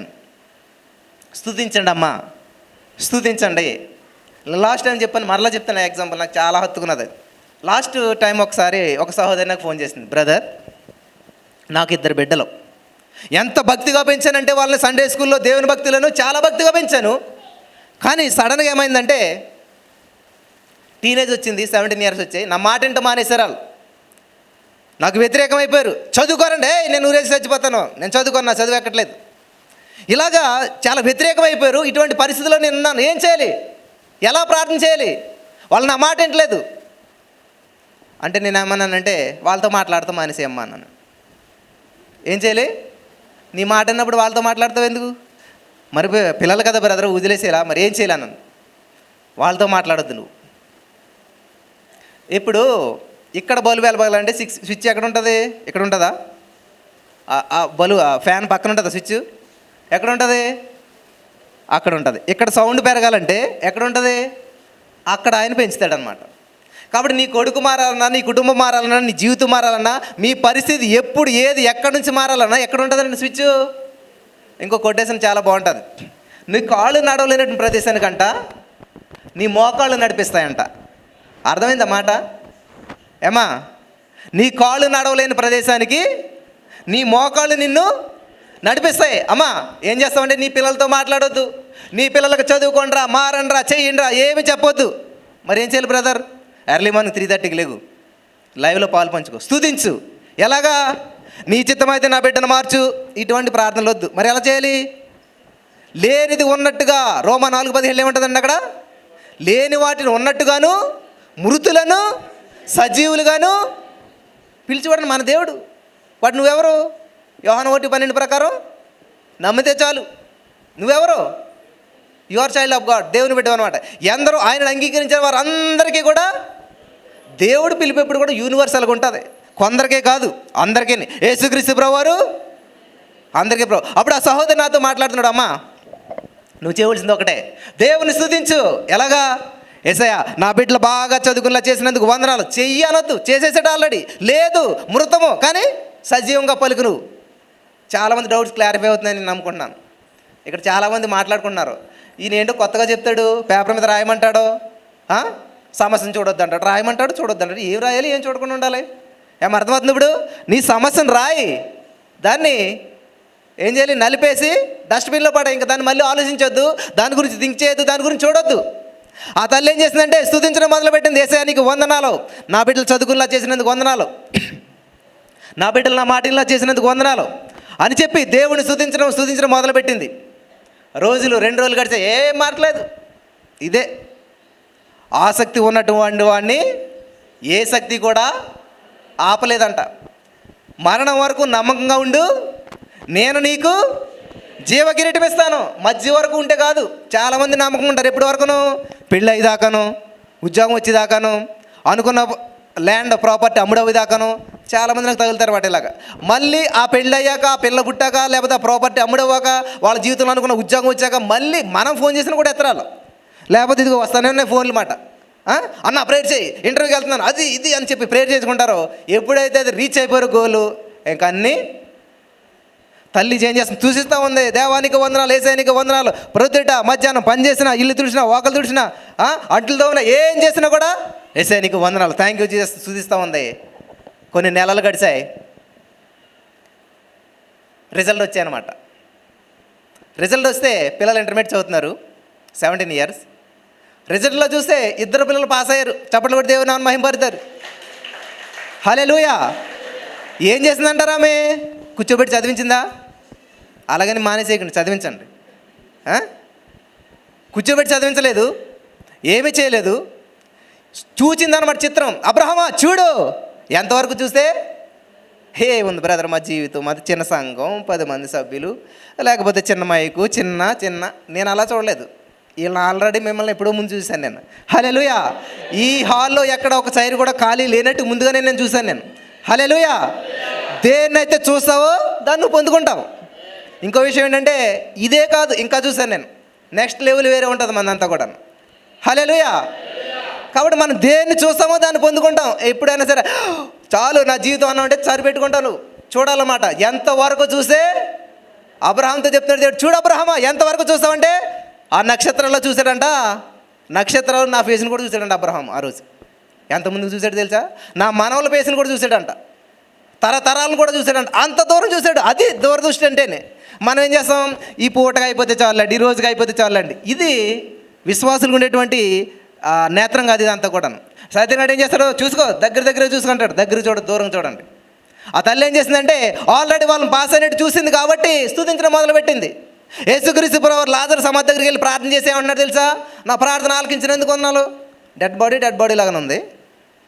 స్తుతించండి అమ్మా, స్తుతించండి. లాస్ట్ టైం చెప్పాను, మరలా చెప్తాను ఎగ్జాంపుల్, నాకు చాలా హత్తుకున్నది. లాస్ట్ టైం ఒకసారి ఒక సహోదరి నాకు ఫోన్ చేసింది, బ్రదర్ నాకు 2 బిడ్డలు. ఎంత భక్తిగా పెంచానంటే వాళ్ళని సండే స్కూల్లో దేవుని భక్తులను చాలా భక్తిగా పెంచాను. కానీ సడన్గా ఏమైందంటే టీనేజ్ వచ్చింది, 17 ఇయర్స్ వచ్చాయి. నా మాట ఇంట మానేశారు వాళ్ళు. నాకు వ్యతిరేకమైపోయారు. చదువుకోరండి, నేను ఊరేసి చచ్చిపోతాను, నేను చదువుకున్నా, చదువు ఎక్కట్లేదు, ఇలాగా చాలా వ్యతిరేకమైపోయారు. ఇటువంటి పరిస్థితుల్లో నేను ఉన్నాను. ఏం చేయాలి, ఎలా ప్రార్థన చేయాలి? వాళ్ళు నా మాట వింటలేదు. అంటే నేను ఏమన్నానంటే వాళ్ళతో మాట్లాడుతూ మానేసేయమ్మా అన్నాను. ఏం చేయాలి? నీ మాట అన్నప్పుడు వాళ్ళతో మాట్లాడతావు ఎందుకు? మరి పిల్లలు కదా బ్రదర్, వదిలేసేలా, మరి ఏం చేయాలి అన్నాను. వాళ్ళతో మాట్లాడొద్దు నువ్వు. ఇప్పుడు ఇక్కడ బల్బు వెలగాలంటే స్విచ్ ఎక్కడ ఉంటుంది? ఇక్కడ ఉంటుందా? ఫ్యాన్ పక్కన ఉంటుందా స్విచ్? ఎక్కడ ఉంటుంది? అక్కడ ఉంటుంది. ఇక్కడ సౌండ్ పెరగాలంటే ఎక్కడ ఉంటుంది? అక్కడ ఆయన పెంచుతాడనమాట. కాబట్టి నీ కొడుకు మారాలన్నా, నీ కుటుంబం మారాలన్నా, నీ జీవితం మారాలన్నా, మీ పరిస్థితి ఎప్పుడు ఏది ఎక్కడి నుంచి మారాలన్నా ఎక్కడ ఉంటుందండి స్విచ్? ఇంకో కొటేషన్ చాలా బాగుంటుంది. నీ కాళ్ళు నడవలేనటువంటి ప్రదేశానికంట నీ మోకాళ్ళు నడిపిస్తాయంట. అర్థమైందా మాట? ఏమా, నీ కాళ్ళు నడవలేని ప్రదేశానికి నీ మోకాళ్ళు నిన్ను నడిపిస్తాయి. అమ్మా ఏం చేస్తావంటే నీ పిల్లలతో మాట్లాడొద్దు, నీ పిల్లలకు చదువుకోండిరా, మారండ్రా, చెయ్యండిరా, ఏమి చెప్పొద్దు. మరి ఏం చేయాలి బ్రదర్? ఎర్లీ మార్నింగ్ 3:30కి లేగు, లైవ్లో పాలు పంచుకో, స్తుతించు. ఎలాగా? నీ చిత్తమైతే నా బిడ్డను మార్చు. ఇటువంటి ప్రార్థనలు వద్దు. మరి ఎలా చేయాలి? లేనిది ఉన్నట్టుగా, రోమా 4:15 ఏముంటుందండి అక్కడ? లేని వాటిని ఉన్నట్టుగాను, మృతులను సజీవులుగాను పిలిచివాడు మన దేవుడు. వాడు నువ్వెవరు? యోహాను 1:12 ప్రకారం నమ్మితే చాలు. నువ్వెవరు? యువర్ చైల్డ్ ఆఫ్ గాడ్, దేవుని బిడ్డ అనమాట. ఎందరో ఆయనను అంగీకరించిన వారు అందరికీ కూడా దేవుడు పిలిపేప్పుడు కూడా యూనివర్సల్గా ఉంటుంది. కొందరికే కాదు, అందరికీ. యేసుక్రీస్తు ప్రభువారు అందరికీ ప్రభు. అప్పుడు ఆ సహోదరు నాతో మాట్లాడుతున్నాడు, అమ్మా నువ్వు చేయవలసింది ఒకటే, దేవుని స్తుతించు. ఎలాగా? యేసయ్య నా బిడ్డలు బాగా చదువుకునేలా చేసినందుకు వందనాలు. చెయ్యి అనొద్దు, చేసేసాడు ఆల్రెడీ. లేదు, మృతము కానీ సజీవంగా పలుకు నువ్వు. చాలామంది డౌట్స్ క్లారిఫై అవుతున్నాయని నేను నమ్ముకుంటున్నాను. ఇక్కడ చాలామంది మాట్లాడుకుంటున్నారు, ఈయన ఏంటో కొత్తగా చెప్తాడు, పేపర్ మీద రాయమంటాడు, సమస్యను చూడొద్దు అంటాడు, రాయమంటాడు, చూడొద్దు అంటాడు. ఏం రాయాలి, ఏం చూడకుండా ఉండాలి? ఏం అర్థమవుతుంది? ఇప్పుడు నీ సమస్యను రాయి, దాన్ని ఏం చేయాలి? నలిపేసి డస్ట్బిన్లో పడే. ఇంకా దాన్ని మళ్ళీ ఆలోచించొద్దు, దాని గురించి థింక్ చేయొద్దు, దాని గురించి చూడొద్దు. ఆ తల్లి ఏం చేసిందంటే స్తుతించడం మొదలుపెట్టింది. యేసయ్య నీకు వందనాలు, నా బిడ్డలు చదువుకునేలా చేసినందుకు వందనాలు, నా బిడ్డలు నా మాటలా చేసినందుకు వందనాలు అని చెప్పి దేవుని స్తుతించడం మొదలుపెట్టింది. రోజులు 2 రోజులు గడిచాయి, ఏం మారట్లేదు. ఇదే ఆసక్తి ఉన్నటువంటి వాడిని ఏ శక్తి కూడా ఆపలేదంట. మరణం వరకు నమ్మకంగా ఉండు, నేను నీకు జీవకిరీటం ఇస్తాను. మధ్య వరకు ఉంటే కాదు. చాలామంది నమ్మకం ఉంటారు ఎప్పటి వరకును? పెళ్ళి అయ్యేదాకాను, ఉద్యోగం వచ్చేదాకాను, అనుకున్న ల్యాండ్ ప్రాపర్టీ అమ్ముడవుదాకాను చాలామంది నాకు తగులుతారు వాటి. ఇలాగా మళ్ళీ ఆ పెళ్ళి అయ్యాక, ఆ పిల్ల పుట్టాక, లేకపోతే ఆ ప్రాపర్టీ అమ్ముడవ్వాక, వాళ్ళ జీవితంలో అనుకున్న ఉద్యోగం వచ్చాక మళ్ళీ మనం ఫోన్ చేసినా కూడా ఎత్తరాలు. లేకపోతే ఇదిగో వస్తానే ఉన్నాయి ఫోన్లు మాట, అన్న ప్రేయర్ చేయి, ఇంటర్వ్యూకి వెళ్తున్నాను, అది ఇది అని చెప్పి ప్రేయర్ చేసుకుంటారో, ఎప్పుడైతే అది రీచ్ అయిపోయారో గోలు, ఇంకా అన్నీ తల్లి ఏం చేస్తుంది? సూచిస్తూ ఉంది. దేవానికి వందనాలు, యేసయ్యనికి వందనాలు. ప్రొద్దుట మధ్యాహ్నం పని చేసినా, ఇల్లు తుడిచినా, వాకలు తుడిచినా, అంట్లతో ఉన్నా, ఏం చేసినా కూడా యేసయ్యనికి వందనాలు, థ్యాంక్ యూ జీసస్ సూచిస్తూ ఉంది. కొన్ని నెలలు గడిచాయి, రిజల్ట్ వచ్చాయన్నమాట. రిజల్ట్ వస్తే పిల్లలు ఇంటర్మీడియట్ చదువుతున్నారు, 17 ఇయర్స్. రిజల్ట్లో చూస్తే 2 పిల్లలు పాస్ అయ్యారు. చప్పట్లు కొట్టి దేవుని నామమున మహిమపడతారు. హల్లెలూయా. ఏం చేసిందంటారా? ఆమె కూర్చోబెట్టి చదివించిందా? అలాగని మానేసేయకండి, చదివించండి. కూర్చోబెట్టి చదివించలేదు, ఏమీ చేయలేదు, చూచిందన్నమాట చిత్రం. అబ్రహామా చూడు. ఎంతవరకు చూస్తే ఉంది బ్రదర్, మా జీవితం మాది చిన్న సంఘం, 10 మంది సభ్యులు, లేకపోతే చిన్న మైకు, చిన్న నేను అలా చూడలేదు. వీళ్ళని ఆల్రెడీ మిమ్మల్ని ఎప్పుడో ముందు చూశాను నేను. హల్లెలూయా. ఈ హాల్లో ఎక్కడ ఒక చైర్ కూడా ఖాళీ లేనట్టు ముందుగానే నేను చూశాను నేను. హల్లెలూయా. దేన్నైతే చూస్తావో దాన్ని నువ్వు పొందుకుంటావు. ఇంకో విషయం ఏంటంటే ఇదే కాదు, ఇంకా చూశాను నేను, నెక్స్ట్ లెవెల్ వేరే ఉంటుంది మనంతా కూడా. హల్లెలూయా. కాబట్టి మనం దేన్ని చూస్తామో దాన్ని పొందుకుంటాం. ఎప్పుడైనా సరే చాలు నా జీవితం అన్న అంటే సరిపెట్టుకుంటాను, చూడాలన్నమాట. ఎంతవరకు చూస్తే అబ్రహాంతో చెప్తున్నాడు దేవుడు, చూడు అబ్రహామా ఎంతవరకు చూస్తావంటే ఆ నక్షత్రాల్లో చూశాడంట. నక్షత్రాలు నా ఫేస్ని కూడా చూశాడంట అబ్రహాం. ఆ రోజు ఎంత ముందుకు చూశాడు తెలుసా? నా మనవల ఫేస్ని కూడా చూశాడంట. తరతరాలను కూడా చూశాడంట. అంత దూరం చూశాడు. అది దూరదృష్టి అంటేనే. మనం ఏం చేస్తాం, ఈ పూటగా అయిపోతే చాలండి, ఈ రోజుగా అయిపోతే చాలండి. ఇది విశ్వాసులకు ఉండేటువంటి నేత్రం కాదు ఇదంతా కూడా. సైతానుగాడు ఏం చేస్తాడు, చూసుకో, దగ్గర చూసుకుంటాడు. దగ్గర చూడ, దూరం చూడండి. ఆ తల్లి ఏం చేసిందంటే ఆల్రెడీ వాళ్ళని పాస్ అయినట్టు చూసింది కాబట్టి స్తుతించడం మొదలుపెట్టింది. యేసుక్రీస్తు ప్రభువు లాజరు సమాధి దగ్గరికి వెళ్ళి ప్రార్థన చేసి ఏమన్నాడు తెలుసా, నా ప్రార్థన ఆలకించినందుకు వందనాలు. డెడ్ బాడీ లాగానే ఉంది,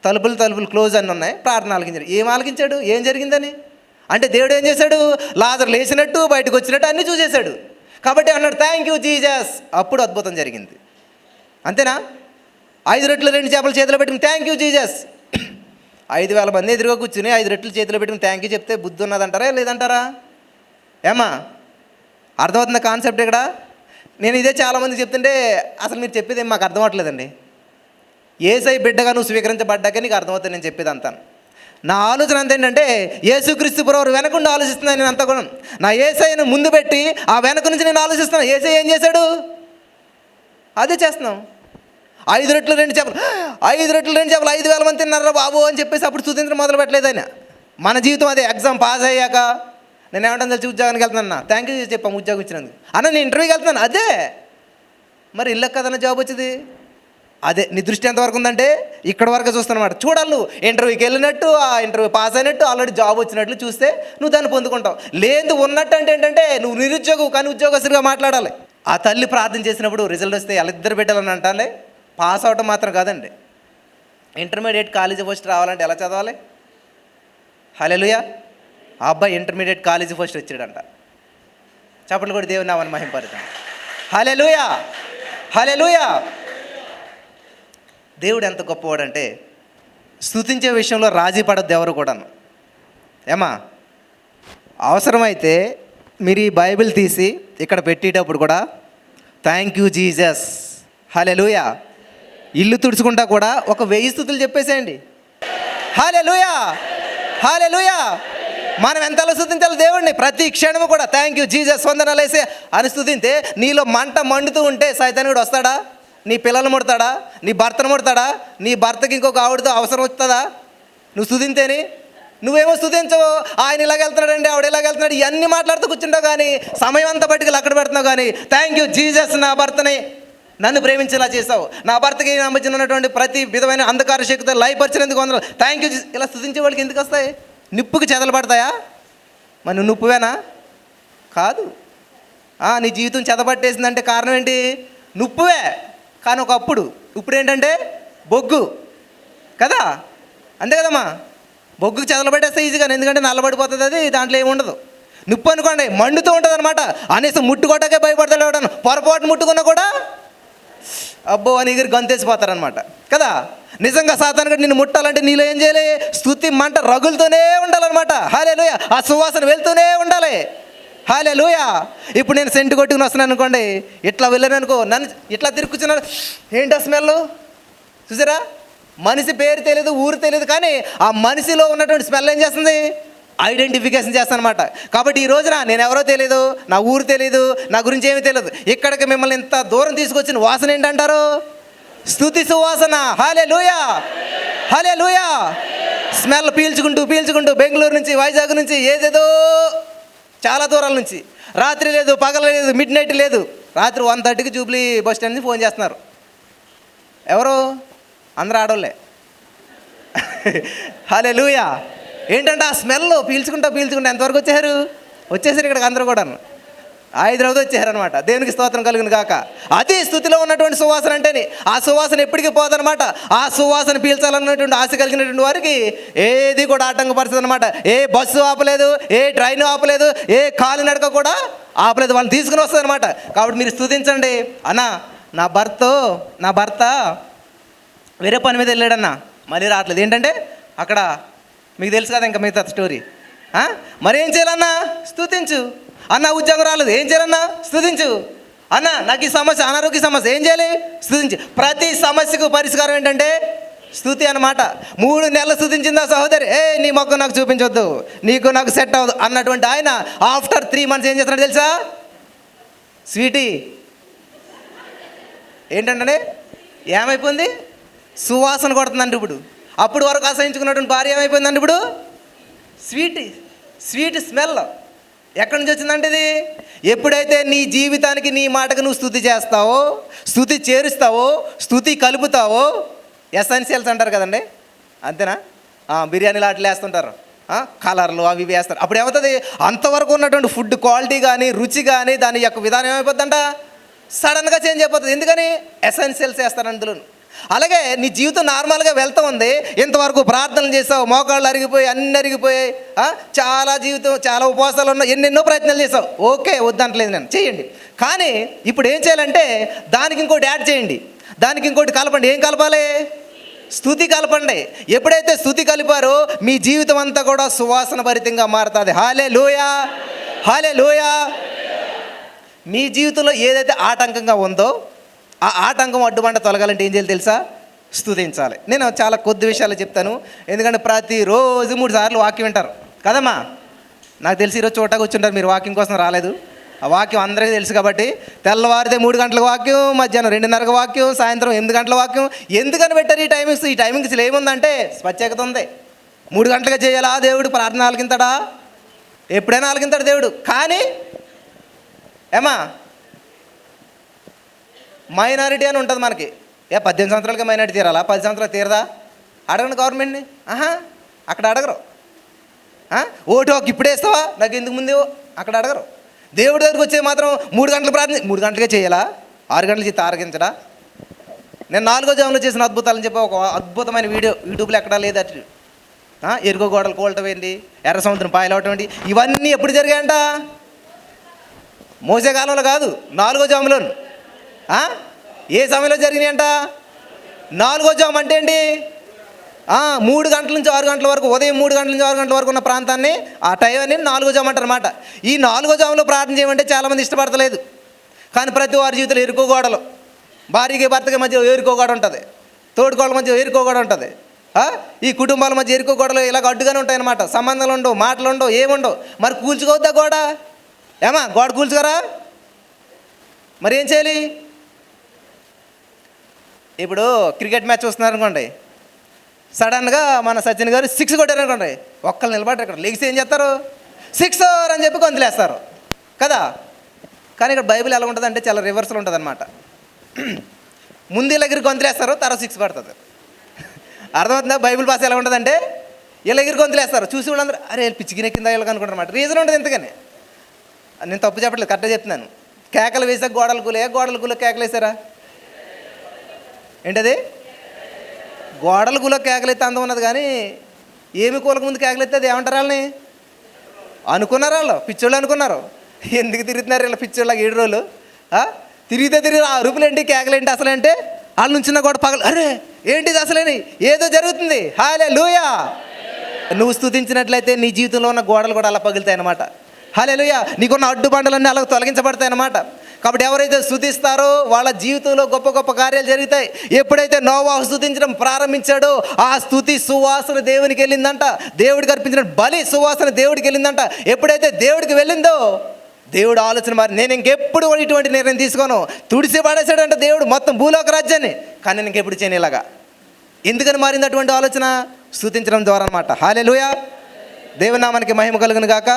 తలుపులు క్లోజ్ అన్నీ ఉన్నాయి, ప్రార్థన ఆలకించాడు. ఏం ఆలకించాడు, ఏం జరిగిందని అంటే దేవుడు ఏం చేశాడు, లాజరు లేచినట్టు బయటకు వచ్చినట్టు అన్నీ చూసేశాడు. కాబట్టి అన్నాడు థ్యాంక్ యూ జీసస్. అప్పుడు అద్భుతం జరిగింది. అంతేనా? 5 రొట్టెలు 2 చేపలు చేతిలో పెట్టుకుని థ్యాంక్ యూ జీసస్. 5,000 మంది ఎదురుగా కూర్చుని 5 రొట్టెలు చేతిలో పెట్టుకుని థ్యాంక్ యూ చెప్తే బుద్ధి ఉన్నదంటారా లేదంటారా? ఏమా అర్థమవుతుందా కాన్సెప్ట్ ఇక్కడ? నేను ఇదే చాలామంది చెప్తుంటే అసలు మీరు చెప్పేది మాకు అర్థం అవ్వట్లేదండి. యేసయ్య బిడ్డగా నువ్వు స్వీకరించబడ్డాక నీకు అర్థమవుతుంది నేను చెప్పేది అంతా. నా ఆలోచన అంత ఏంటంటే యేసుక్రీస్తు ప్రభువు వెనకుండా ఆలోచిస్తున్నాను నేను అంతా కూడా. నా యేసయ్యను ముందు పెట్టి ఆ వెనక నుంచి నేను ఆలోచిస్తున్నాను. యేసయ్య ఏం చేశాడు, అదే చేస్తున్నాం. 5 రొట్టెలు 2 చేపలు 5,000 మంది తిన్నారా బాబు అని చెప్పేసి అప్పుడు స్తుతించడం మొదలు పెట్టలేదు ఆయన. మన జీవితం అదే. ఎగ్జామ్ పాస్ అయ్యాక నేను ఏమంటాను తెలిసి ఉద్యోగానికి వెళ్తున్నాను, థ్యాంక్ యూ చెప్పాము ఉద్యోగం ఇచ్చినందుకు. అన్న నేను ఇంటర్వ్యూకి వెళ్తున్నాను, అదే. మరి ఇళ్ళకి కదన్నా జాబ్ వచ్చింది, అదే. నీ దృష్టి ఎంతవరకు ఉందంటే ఇక్కడ వరకు చూస్తానమాట. చూడాలి, నువ్వు ఇంటర్వ్యూకి వెళ్ళినట్టు, ఆ ఇంటర్వ్యూ పాస్ అయినట్టు, ఆల్రెడీ జాబ్ వచ్చినట్లు చూస్తే నువ్వు దాన్ని పొందుకుంటావు. లేదు ఉన్నట్టు అంటే ఏంటంటే నువ్వు నిరుద్యోగం కానీ ఉద్యోగస్తుడిగా మాట్లాడాలి. ఆ తల్లి ప్రార్థన చేసినప్పుడు రిజల్ట్ వస్తే వాళ్ళిద్దరు బిడ్డలని అంటాలే. పాస్ అవటం మాత్రం కాదండి, ఇంటర్మీడియట్ కాలేజీ ఫస్ట్ రావాలంటే ఎలా చదవాలి? హల్లెలూయా. ఆ అబ్బాయి ఇంటర్మీడియట్ కాలేజీ ఫస్ట్ వచ్చాడంట. చప్పట్లు కూడా దేవుని నామమున మహిమపడతాం. హల్లెలూయా, హల్లెలూయా. దేవుడు ఎంత గొప్పవాడంటే స్తుతించే విషయంలో రాజీ పడద్దు ఎవరు కూడాను. ఏమా అవసరమైతే మీరు ఈ బైబిల్ తీసి ఇక్కడ పెట్టేటప్పుడు కూడా థ్యాంక్ యూ జీసస్, హల్లెలూయా. ఇల్లు తుడుచుకుంటా కూడా ఒక 1000 స్తుతులు చెప్పేసేయండి. హల్లెలూయా, హల్లెలూయా. మనం ఎంతలో స్తుతించాలి దేవుడిని ప్రతి క్షణము కూడా. థ్యాంక్ యూ జీసస్, వందనాలు వేసే అని స్తుతింతే నీలో మంట మండుతూ ఉంటే సైతానుడు వస్తాడా? నీ పిల్లలు ముడతాడా? నీ భర్తను ముడతాడా? నీ భర్తకి ఇంకొక ఆవిడతో అవసరం వస్తుందా నువ్వు స్తుతింతేని? నువ్వేమో స్తుతించవు. ఆయన ఇలాగెళ్తున్నాడండి, ఆవిడ ఇలాగెళ్తున్నాడు, ఇవన్నీ మాట్లాడుతూ కూర్చుంటావు. కానీ సమయం అంతా బయటికి అక్కడ పెడుతున్నావు. కానీ థ్యాంక్ యూ జీసస్, నా భర్తని నన్ను ప్రేమించేలా చేసావు, నా భర్తకి నా మధ్యన ఉన్నటువంటి ప్రతి విధమైన అంధకార శక్తితో లయపరిచినందుకు వందనాలు, థ్యాంక్ యూ. ఇలా స్తుతించే వాళ్ళకి ఎందుకు వస్తాయి? నిప్పుకి చెదలు పడతాయా? మరి నువ్వు నుప్పువేనా? కాదు. నీ జీవితం చెదపట్టేసిందంటే కారణం ఏంటి? నుప్పువే. కానీ ఒకప్పుడు ఇప్పుడు ఏంటంటే బొగ్గు కదా, అంతే కదమ్మా. బొగ్గుకి చెదలు పట్టేస్తే ఈజీగా, ఎందుకంటే నల్లబడిపోతుంది, అది దాంట్లో ఏమి ఉండదు. నిప్పు అనుకోండి మండుతూ ఉంటుంది అనమాట. అనేసి ముట్టుకోవటాకే భయపడతాడు ఎవడను. పొరపాటు ముట్టుకున్నా కూడా అబ్బో అని ఎగిరి గంతేసిపోతారనమాట కదా. నిజంగా సాతానుడు నిన్ను ముట్టాలంటే నీలో ఏం చేయాలి? స్తుతి మంట రగులుతూనే ఉండాలన్నమాట. హల్లెలూయా. ఆ సువాసన వెళ్తూనే ఉండాలి. హల్లెలూయా. ఇప్పుడు నేను సెంటు కొట్టుకుని వస్తున్నాను అనుకోండి, ఇట్లా వెళ్ళాను అనుకో, నన్ను ఇట్లా తిరుక్కున్నాను, ఏంటి ఆ స్మెల్ చూసారా? మనిషి పేరు తెలియదు, ఊరు తెలియదు, కానీ ఆ మనిషిలో ఉన్నటువంటి స్మెల్ ఏం చేస్తుంది? ఐడెంటిఫికేషన్ చేస్తానమాట. కాబట్టి ఈ రోజున నేను ఎవరో తెలియదు, నా ఊరు తెలియదు, నా గురించి ఏమీ తెలియదు, ఇక్కడికి మిమ్మల్ని ఇంత దూరం తీసుకొచ్చిన వాసన ఏంటంటారు? స్తుతి సువాసన. హల్లెలూయా, హల్లెలూయా. స్మెల్ పీల్చుకుంటూ బెంగళూరు నుంచి, వైజాగ్ నుంచి, ఏదేదో చాలా దూరాల నుంచి, రాత్రి లేదు, పగల లేదు, మిడ్ నైట్ లేదు, రాత్రి 1:30కి జూబ్లీ బస్ స్టాండ్ నుంచి ఫోన్ చేస్తున్నారు. ఎవరు? అందరూ ఆడోళ్ళే. హల్లెలూయా. ఏంటంటే ఆ స్మెల్ పీల్చుకుంటా ఎంతవరకు వచ్చేసారు ఇక్కడికి అందరూ కూడా. హైదరాబాద్ వచ్చేసారనమాట. దేవునికి స్తోత్రం కలుగును గాక. అది స్థుతిలో ఉన్నటువంటి సువాసన అంటేనే. ఆ సువాసన ఎప్పటికీ పోదనమాట. ఆ సువాసన పీల్చాలన్నటువంటి ఆశ కలిగినటువంటి వారికి ఏది కూడా ఆటంకపరచదు అనమాట. ఏ బస్సు ఆపలేదు, ఏ ట్రైన్ ఆపలేదు, ఏ కాలినడక కూడా ఆపలేదు, వాళ్ళని తీసుకుని వస్తుంది అనమాట. కాబట్టి మీరు స్తుతించండి. అన్న నా భర్త వేరే పని మీద వెళ్ళాడన్నా, మళ్ళీ రావట్లేదు. ఏంటంటే అక్కడ మీకు తెలుసు కదా ఇంకా మిగతా స్టోరీ. మరి ఏం చేయాలన్నా? స్తుతించు. అన్న ఉద్యోగం రాలేదు, ఏం చేయాలన్నా? స్తుతించు. అన్న నాకు ఈ సమస్య, అనారోగ్య సమస్య, ఏం చేయాలి? స్తుతించు. ప్రతి సమస్యకు పరిష్కారం ఏంటంటే స్తుతి అన్నమాట. 3 నెలలు స్తుతించిందా సహోదరి, నీ మొక్క నాకు చూపించొద్దు, నీకు నాకు సెట్ అవ్వదు అన్నటువంటి ఆయన ఆఫ్టర్ 3 months ఏం చేస్తున్నాడు తెలుసా? స్వీటీ ఏంటంటే ఏమైపోయింది? సువాసన కొడుతుందండి ఇప్పుడు. అప్పుడు వరకు అసహించుకున్నటువంటి భార్య ఏమైపోయిందండి ఇప్పుడు? స్వీట్ స్వీట్ స్మెల్ ఎక్కడి నుంచి వచ్చిందంటే ఇది ఎప్పుడైతే నీ జీవితానికి నీ మాటకు నువ్వు స్తుతి చేస్తావో, స్తుతి చేరుస్తావో, స్తుతి కలుపుతావో, ఎసెన్షియల్స్ అంటారు కదండి, అంతేనా? బిర్యానీలు అట్లా వేస్తుంటారు, కలర్లు అవి ఇవి వేస్తారు. అప్పుడు ఏమవుతుంది, అంతవరకు ఉన్నటువంటి ఫుడ్ క్వాలిటీ కానీ రుచి కానీ దాని యొక్క విధానం ఏమైపోతుందంట, సడన్గా చేంజ్ అయిపోతుంది. ఎందుకని? ఎసెన్షియల్స్ వేస్తారు అందులో. అలాగే నీ జీవితం నార్మల్గా వెళ్తూ ఉంది, ఇంతవరకు ప్రార్థనలు చేసావు, మోకాళ్ళు అరిగిపోయి అన్నీ అరిగిపోయి, చాలా ఉపవాసాలు ఉన్నాయి, ఎన్నెన్నో ప్రయత్నాలు చేసావు, ఓకే వద్దంటలేదు నేను, చేయండి. కానీ ఇప్పుడు ఏం చేయాలంటే దానికి ఇంకోటి యాడ్ చేయండి, దానికి ఇంకోటి కలపండి. ఏం కలపాలి? స్తుతి కలపండి. ఎప్పుడైతే స్తుతి కలిపారో మీ జీవితం అంతా కూడా సువాసన భరితంగా మారుతుంది. హల్లెలూయా, హల్లెలూయా. మీ జీవితంలో ఏదైతే ఆటంకంగా ఉందో ఆ ఆటంకం అడ్డుబండ తొలగాలంటే ఏం చేయాలి తెలుసా? స్తుతించాలి. నేను చాలా కొద్ది విషయాలు చెప్తాను, ఎందుకంటే ప్రతిరోజు 3 సార్లు వాక్యం వింటారు కదమ్మా. నాకు తెలిసి ఈరోజు చోటగా కూర్చుంటారు, మీరు వాక్యం కోసం రాలేదు. ఆ వాక్యం అందరికీ తెలుసు కాబట్టి, తెల్లవారితే 3 గంటల వాక్యం, మధ్యాహ్నం 2:30 వాక్యం, సాయంత్రం 8 గంటల వాక్యం. ఎందుకని పెట్టారు ఈ టైమింగ్స్? ఈ టైమింగ్స్ ఏముందంటే ప్రత్యేకత ఉంది. 3 గంటలుగా చేయాలా? దేవుడు ప్రార్థన ఆలకింతాడా? ఎప్పుడైనా ఆలకింతాడు దేవుడు. కానీ ఏమా మైనారిటీ అని ఉంటుంది మనకి. 18 సంవత్సరాలకి మైనారిటీ తీరాలా? 10 సంవత్సరాలు తీరదా? అడగండి గవర్నమెంట్ని. అక్కడ అడగరు. ఓటు ఇప్పుడే ఇస్తావా, నాకు ఎందుకు ముందు, అక్కడ అడగరు. దేవుడి దగ్గరికి వచ్చే మాత్రం 3 గంటలు ప్రార్థన, 3 గంటలకే చేయాలా? 6 గంటలు చేసి ఆరగించడా? నేను 4వ జాములో చేసిన అద్భుతాలని చెప్పి ఒక అద్భుతమైన వీడియో యూట్యూబ్లో ఎక్కడా లేదు. అటు ఎరుగో గోడలు కోలటం ఏంటి, ఎర్ర సముద్రం పాయలవటం ఏంటి, ఇవన్నీ ఎప్పుడు జరిగాయంట? మోసేకాలంలో కాదు, 4వ జాములో. ఏ సమయంలో జరిగినాయంట? 4వ జాము అంటే ఏంటి? 3 గంటల నుంచి 6 గంటల వరకు, ఉదయం 3 గంటల నుంచి 6 గంటల వరకు ఉన్న ప్రాంతాన్ని, ఆ టైం అని 4వ జాము అంటారు అనమాట. ఈ 4వ జాములో ప్రార్థన చేయమంటే చాలామంది ఇష్టపడతలేదు. కానీ ప్రతి వారి జీవితంలో ఎరుకోగోడలు, భార్యకి భర్తకి మధ్య ఎరుకోగోడ ఉంటుంది, తోడుకోళ్ళ మధ్య ఎరుకోగోడ ఉంటుంది, ఈ కుటుంబాల మధ్య ఎరుకోగోడలు ఇలాగ అడ్డుగానే ఉంటాయన్నమాట. సంబంధాలు ఉండవు, మాటలు ఉండవు, ఏముండవు. మరి కూల్చుకోవద్దా గోడ? ఏమా గోడ కూల్చుకోరా? మరి ఏం చేయాలి? ఇప్పుడు క్రికెట్ మ్యాచ్ చూస్తున్నారు అనుకోండి, సడన్గా మన సచిన్ గారు 6 కొట్టారు అనుకోండి, ఒక్కళ్ళు నిలబడ్డారు, ఇక్కడ లెగ్స్ ఏం చేస్తారు? 6 అని చెప్పి గొంతులేస్తారు కదా. కానీ ఇక్కడ బైబిల్ ఎలా ఉంటుంది అంటే చాలా రివర్సల్ ఉంటుంది అనమాట. ముందు వీళ్ళ దగ్గర గొంతులేస్తారు, తర్వాత 6 పడుతుంది. అర్థమవుతుందా? బైబిల్ భాష ఎలా ఉంటుందంటే వీళ్ళ దగ్గర గొంతులేస్తారు, చూసి వాళ్ళందరూ అరే పిచ్చికినెక్కిందా వీళ్ళకి అనుకుంటారు అనమాట. రీజన్ ఉంటుంది ఎందుకని. నేను తప్పు చెప్పట్లేదు, కరెక్ట్గా చెప్తున్నాను. కేకలు వేసాక గోడలు కూలే కేకలు వేసారా ఏంటది? గోడల గులో కేకలెత్తే అందం ఉన్నది, కానీ ఏమి కూలకు ముందు కేకలెత్తే అది ఏమంటారు? వాళ్ళని అనుకున్నారు, వాళ్ళు పిచ్చోళ్ళు అనుకున్నారు. ఎందుకు తిరుగుతున్నారు వీళ్ళ పిచ్చోళ్ళకి 7 రోజులు? తిరిగితే ఆ అరుపులేంటి, కేకలేంటి అసలు అంటే వాళ్ళ నుంచి కూడా పగలు, అరే ఏంటిది అసలేని, ఏదో జరుగుతుంది. హల్లెలూయా. నువ్వు స్తుతించినట్లయితే నీ జీవితంలో ఉన్న గోడలు కూడా అలా పగులుతాయి అన్నమాట. హల్లెలూయా. నీకున్న అడ్డుబండలన్నీ అలా తొలగించబడతాయి అన్నమాట. కాబట్టి ఎవరైతే స్తుతిస్తారో వాళ్ళ జీవితంలో గొప్ప గొప్ప కార్యాలు జరుగుతాయి. ఎప్పుడైతే నోవాహు స్తుతించడం ప్రారంభించాడో ఆ స్తుతి సువాసన దేవునికి వెళ్ళిందంట. దేవుడికి అర్పించిన బలి సువాసన దేవుడికి వెళ్ళిందంట. ఎప్పుడైతే దేవుడికి వెళ్ళిందో దేవుడు ఆలోచన మారి, నేను ఇంకెప్పుడు ఇటువంటి నిర్ణయం తీసుకోను, తుడిసి పడేసాడంట దేవుడు మొత్తం భూలోక రాజ్యాన్ని. కానీ నేను ఇంకెప్పుడు చేయను ఇలాగా. ఎందుకని మారింది అటువంటి ఆలోచన? స్తుతించడం ద్వారా అన్నమాట. హల్లెలూయా. దేవుని నామానికి మహిమ కలుగును గాక.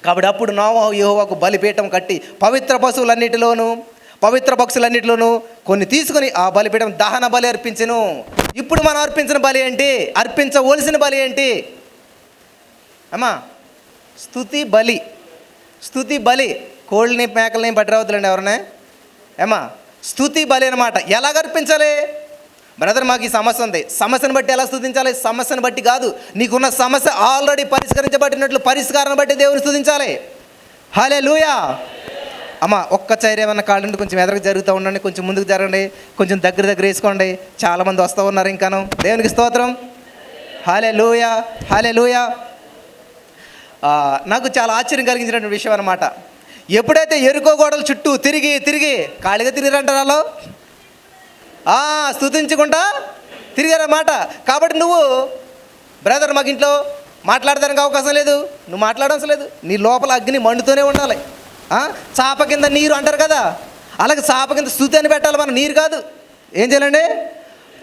కాబట్టి అప్పుడు నోవాహు యెహోవాకు బలిపీఠం కట్టి పవిత్ర పక్షులన్నిటిలోనూ కొన్ని తీసుకొని ఆ బలిపీఠం దహన బలి అర్పించెను. ఇప్పుడు మనం అర్పించిన బలి ఏంటి? అర్పించవలసిన బలి ఏంటి అమ్మా? స్తుతి బలి. స్తుతి బలి. కోళ్ళని మేకల్ని పట్టిరావద్దులండి ఎవరన్నా. ఏమా స్తుతి బలి అనమాట. ఎలాగ అర్పించాలి? బ్రదర్ మాకు ఈ సమస్య ఉంది, సమస్యను బట్టి ఎలా స్తుతించాలి? సమస్యను బట్టి కాదు, నీకున్న సమస్య ఆల్రెడీ పరిష్కరించబడినట్లు పరిష్కారాన్ని బట్టి దేవుని స్తుతించాలి. హల్లెలూయా. అమ్మ ఒక్క చైర్ ఏమన్నా కాళ్ళండి, కొంచెం ఎదురుకు జరుగుతూ ఉండండి, కొంచెం ముందుకు జరగండి, కొంచెం దగ్గర వేసుకోండి. చాలామంది వస్తూ ఉన్నారు ఇంకాను. దేవునికి స్తోత్రం. హల్లెలూయా, హల్లెలూయా. నాకు చాలా ఆశ్చర్యం కలిగించినటువంటి విషయం అనమాట. ఎప్పుడైతే ఎరుకో గోడల చుట్టూ తిరిగి ఖాళీగా తిరిగిరంటారు వాళ్ళు, స్తుతించుకుంటా తిరిగారన్నమాట. కాబట్టి నువ్వు బ్రదర్ మాకు ఇంట్లో మాట్లాడడానికి అవకాశం లేదు, నువ్వు మాట్లాడవలసిన లేదు, నీ లోపల అగ్ని మండుతూనే ఉండాలి. చాప కింద నీరు అంటారు కదా, అలాగే చాప కింద స్తుతి అని పెట్టాలి. మనం నీరు కాదు, ఏం చేయాలండి?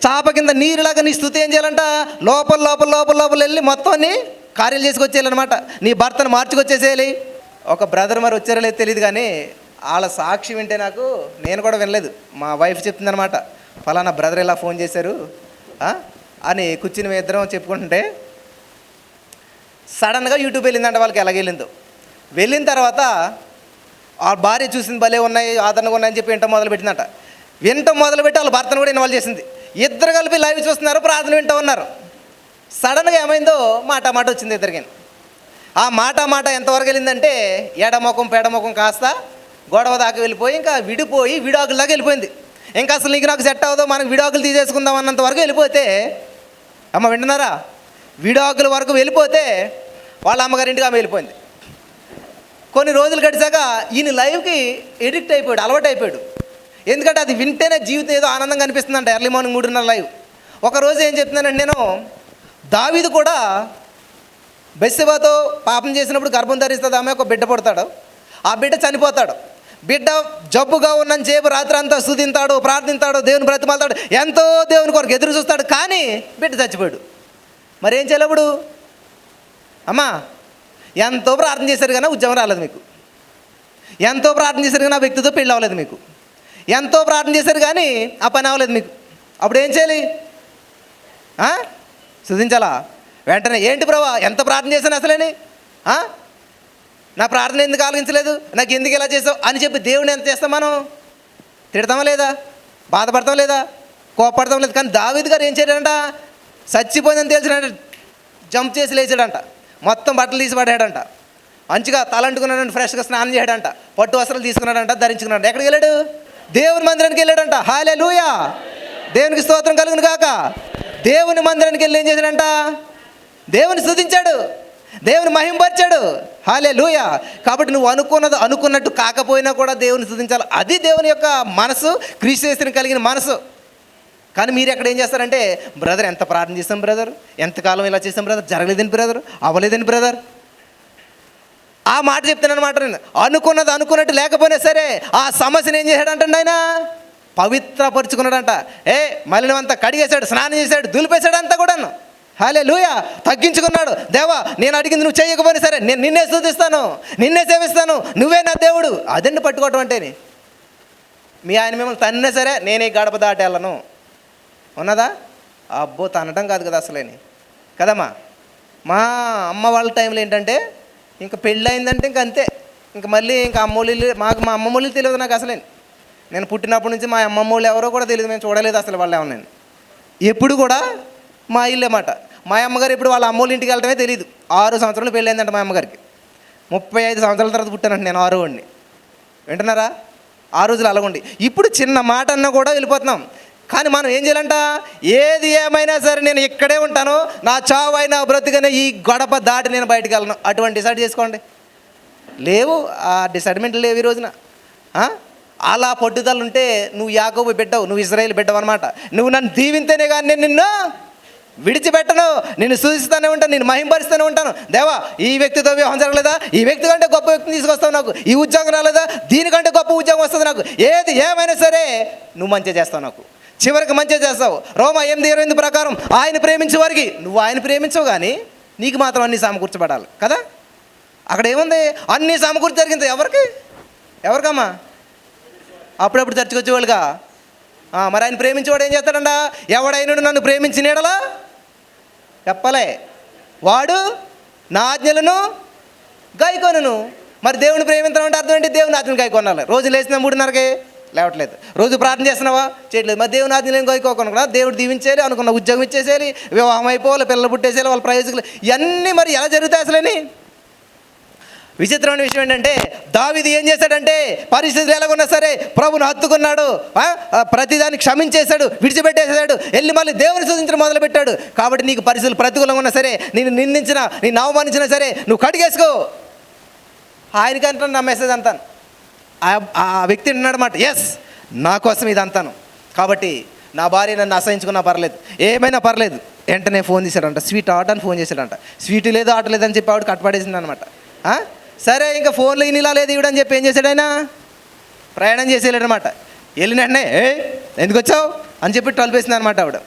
చాప కింద నీరులాగా నీ స్తుతి ఏం చేయాలంట? లోపల వెళ్ళి మొత్తాన్ని కార్యాలు చేసుకొచ్చేయాలన్నమాట. నీ భర్తను మార్చుకొచ్చేసేయాలి. ఒక బ్రదర్ మరి వచ్చారో లేదు తెలియదు కానీ వాళ్ళ సాక్షి వింటే నాకు, నేను కూడా వినలేదు, మా వైఫ్ చెప్తుందనమాట, ఫలానా బ్రదర్ ఇలా ఫోన్ చేశారు అని కూర్చుని మేము ఇద్దరం చెప్పుకుంటుంటే సడన్గా యూట్యూబ్ వెళ్ళిందంట. వాళ్ళకి ఎలాగెళ్ళిందో వెళ్ళిన తర్వాత ఆ భార్య చూసింది భలే ఉన్నాయి, ఆదరణగా ఉన్నాయని చెప్పి వింటం మొదలుపెట్టిందంట. వింటం మొదలుపెట్టి వాళ్ళ భర్తను కూడా ఇన్వాల్వ్ చేసింది. ఇద్దరు కలిపి లైవ్ చూస్తున్నారు, ప్రార్థన వింటూ ఉన్నారు. సడన్గా ఏమైందో మాట వచ్చింది ఇద్దరికి. ఆ మాట ఎంతవరకు వెళ్ళిందంటే ఎడముఖం పెడముఖం కాస్త గొడవ దాకా వెళ్ళిపోయి ఇంకా విడిపోయి విడాకుల దాకా వెళ్ళిపోయింది. ఇంకా అసలు నీకు నాకు సెట్ అవ్వదు, మనకు విడాకులు తీసేసుకుందాం అన్నంత వరకు వెళ్ళిపోతే, అమ్మ వింటున్నారా, విడాకుల వరకు వెళ్ళిపోతే వాళ్ళ అమ్మగారింటికి ఆమె వెళ్ళిపోయింది. కొన్ని రోజులు గడిచాక ఈయన లైవ్కి ఎడిక్ట్ అయిపోయాడు, అలవాటు అయిపోయాడు. ఎందుకంటే అది వింటేనే జీవితం ఏదో ఆనందంగా అనిపిస్తుందంట. Early morning 3:30 live. ఒకరోజు ఏం చెప్తున్నానంటే నేను, దావీదు కూడా బెత్షెబాతో పాపం చేసినప్పుడు గర్భం ధరిస్తుంది ఆమె, ఒక బిడ్డ పుడతాడు, ఆ బిడ్డ చనిపోతాడు. బిడ్డ జబ్బుగా ఉన్నని చేపు రాత్రి అంతా స్తుతింతాడు, ప్రార్థిస్తాడు, దేవుని బ్రతిమాలతాడు, ఎంతో దేవుని కొరకు ఎదురు చూస్తాడు, కానీ బిడ్డ చచ్చిపోయాడు. మరి ఏం చేయాలి ఇప్పుడు? అమ్మా ఎంతో ప్రార్థన చేశారు కానీ ఉద్యోగం రాలేదు మీకు, ఎంతో ప్రార్థన చేశారు కానీ ఆ వ్యక్తితో పెళ్ళి అవ్వలేదు మీకు, ఎంతో ప్రార్థన చేశారు కానీ ఆ పని అవ్వలేదు మీకు. అప్పుడు ఏం చేయాలి? స్తుతించాలా? వెంటనే ఏంటి ప్రభా ఎంత ప్రార్థన చేశాను అసలేని, నా ప్రార్థన ఎందుకు ఆలోచించలేదు, నాకు ఎందుకు ఇలా చేసావు అని చెప్పి దేవుడిని ఎంత చేస్తాం మనం? తిడతామా లేదా? బాధపడతాం లేదా? కోపడతాం లేదు. కానీ దావీదు గారు ఏం చేయడంట, చచ్చిపోయిందని తెలిసినట్టు జంప్ చేసి లేచాడంట, మొత్తం బట్టలు తీసి పడాడంట, మంచిగా తలంటుకున్నాడంట, ఫ్రెష్గా స్నానం చేయడంట, పట్టు వస్త్రాలు తీసుకున్నాడంట, ధరించుకున్నాడు. ఎక్కడికి వెళ్ళాడు? దేవుని మందిరానికి వెళ్ళాడంట. హల్లెలూయా, దేవునికి స్తోత్రం కలుగును గాక. దేవుని మందిరానికి వెళ్ళి ఏం చేశాడంట? దేవుని స్తుతించాడు, దేవుని మహింపరిచాడు. హల్లెలూయా. కాబట్టి నువ్వు అనుకున్నట్టు కాకపోయినా కూడా దేవుని స్తుతించాలి. అది దేవుని యొక్క మనసు, క్రీస్తు యేసుని కలిగిన మనసు. కానీ మీరు ఎక్కడ ఏం చేస్తారంటే, బ్రదర్ ఎంత ప్రార్థన చేస్తాం బ్రదర్, ఎంతకాలం ఇలా చేస్తాం బ్రదర్, జరగలేదని బ్రదర్, అవ్వలేదని బ్రదర్, ఆ మాట చెప్తాను అనమాట. నేను అనుకున్నట్టు లేకపోయినా సరే ఆ సమస్యను ఏం చేశాడంటండి ఆయన? పవిత్రపరుచుకున్నాడంట. మలినమంతా కడిగేశాడు, స్నానం చేశాడు, దులిపేశాడు అంతా కూడాను. హల్లెలూయా. తగ్గించుకున్నాడు. దేవా నేను అడిగింది నువ్వు చేయకపోయినా సరే నేను నిన్నే స్తుతిస్తాను, నిన్నే సేవిస్తాను, నువ్వే నా దేవుడు. అదండి పట్టుకోవటం అంటేని. మీ ఆయన మిమ్మల్ని తన్నే సరే నేను ఈ గడప దాటి వెళ్ళను ఉన్నదా? అబ్బో తనటం కాదు కదా అసలేని కదమ్మా. మా అమ్మ వాళ్ళ టైంలో ఏంటంటే ఇంకా పెళ్ళి అయిందంటే ఇంక అంతే, ఇంక మళ్ళీ ఇంకా అమ్మోళ్ళు, మా అమ్మమ్మోళ్ళు తెలియదు నాకు అసలే. నేను పుట్టినప్పటి నుంచి మా అమ్మమ్మోళ్ళు ఎవరో కూడా తెలియదు, మేము చూడలేదు అసలు వాళ్ళు ఏమన్నా. నేను ఎప్పుడు కూడా మా ఇల్లే మాట. మా అమ్మగారు ఇప్పుడు వాళ్ళ అమ్మోళ్ళ ఇంటికి వెళ్ళడమే తెలియదు. 6 సంవత్సరాలు పెళ్ళి అయిందంట మా అమ్మగారికి. 35 సంవత్సరాల తర్వాత పుట్టానంట నేను 6వ వాడిని. వింటున్నారా? ఆ రోజులు అలాగుండి. ఇప్పుడు చిన్న మాట అన్నా కూడా వెళ్ళిపోతున్నాం. కానీ మనం ఏం చేయాలంట, ఏది ఏమైనా సరే నేను ఇక్కడే ఉంటాను, నా చావు అయినా బ్రతికనే ఈ గడప దాటి నేను బయటికి వెళ్ళను. అటువంటి డిసైడ్ చేసుకోండి. లేవు ఆ డిసైడ్మెంట్ లేవు ఈ రోజున. అలా పట్టుదల ఉంటే నువ్వు యాకోబు బిడ్డవు, నువ్వు ఇశ్రాయేలు బిడ్డవు అనమాట. నువ్వు నన్ను దీవింతేనే కానీ నేను నిన్ను విడిచిపెట్టను, నిన్ను సూచిస్తూనే ఉంటాను, నేను మహింపరుస్తూనే ఉంటాను. దేవా ఈ వ్యక్తితో వివాహం జరగలేదా, ఈ వ్యక్తి కంటే గొప్ప వ్యక్తిని తీసుకొస్తావు, నాకు ఈ ఉద్యోగం రాలేదా, దీనికంటే గొప్ప ఉద్యోగం వస్తుంది, నాకు ఏది ఏమైనా సరే నువ్వు మంచిగా చేస్తావు, నాకు చివరికి మంచిగా చేస్తావు. రోమా 8:28 ప్రకారం ఆయన ప్రేమించే వారికి, నువ్వు ఆయన ప్రేమించవు కానీ నీకు మాత్రం అన్నీ సమకూర్చబడాలి కదా. అక్కడ ఏముంది, అన్నీ సమకూర్చి జరిగింది ఎవరికమ్మా? అప్పుడప్పుడు చర్చకు వచ్చేవాళ్ళుగా. మరి ఆయన ప్రేమించేవాడు ఏం చేస్తాడంట, ఎవడైనా నన్ను ప్రేమించినడలా చెప్పలే వాడు నా ఆజ్ఞలను గాయకొనను. మరి దేవుని ప్రేమించడం అంటే అర్థం ఏంటి? దేవుని ఆజ్ఞను గాయకొనాలి. రోజు లేచిన 3:30కి లేవట్లేదు, రోజు ప్రార్థన చేస్తున్నావా చేయట్లేదు, మరి దేవుని ఆజ్ఞలను గాయకోకుండా దేవుడు దీవించేయాలి, అనుకున్న ఉద్యోగం ఇచ్చేసేయాలి, వివాహం అయిపోవాలి, పిల్లలు పుట్టేసేయాలి, వాళ్ళ ప్రయోజకులు ఇవన్నీ మరి ఎలా జరుగుతాయి అసలేని? విచిత్రమైన విషయం ఏంటంటే దావీదు ఏం చేశాడంటే పరిస్థితులు ఎలాగున్నా సరే ప్రభుని హత్తుకున్నాడు, ప్రతిదాన్ని క్షమించేశాడు, విడిచిపెట్టేశాడు, వెళ్ళి మళ్ళీ దేవుని స్తుతించడం మొదలుపెట్టాడు. కాబట్టి నీకు పరిస్థితులు ప్రతికూలంగా ఉన్నా సరే, నేను నిందించినా నేను అవమానించినా సరే నువ్వు కడిగేసుకో. ఆయనకి అంటాను నా మెసేజ్ అంతాను. ఆ వ్యక్తి అన్నాడన్నమాట, ఎస్ నా కోసం ఇది అంతాను. కాబట్టి నా భార్య నన్ను అసహించుకున్నా పర్లేదు, ఏమైనా పర్లేదు. వెంటనే ఫోన్ చేశాడంట, స్వీట్ ఆట అని ఫోన్ చేశాడంట. స్వీట్ లేదు ఆట లేదని చెప్పి ఆవిడ కట్టుపడేసింది అనమాట. సరే ఇంకా ఫోన్లో ఇన్నిలా లేదు ఇవిడని చెప్పి ఏం చేశాడు ఆయన, ప్రయాణం చేసి వెళ్ళాడనమాట. వెళ్ళినట్నే ఎందుకు వచ్చావు అని చెప్పి తలుపేసింది అనమాట ఆవిడ.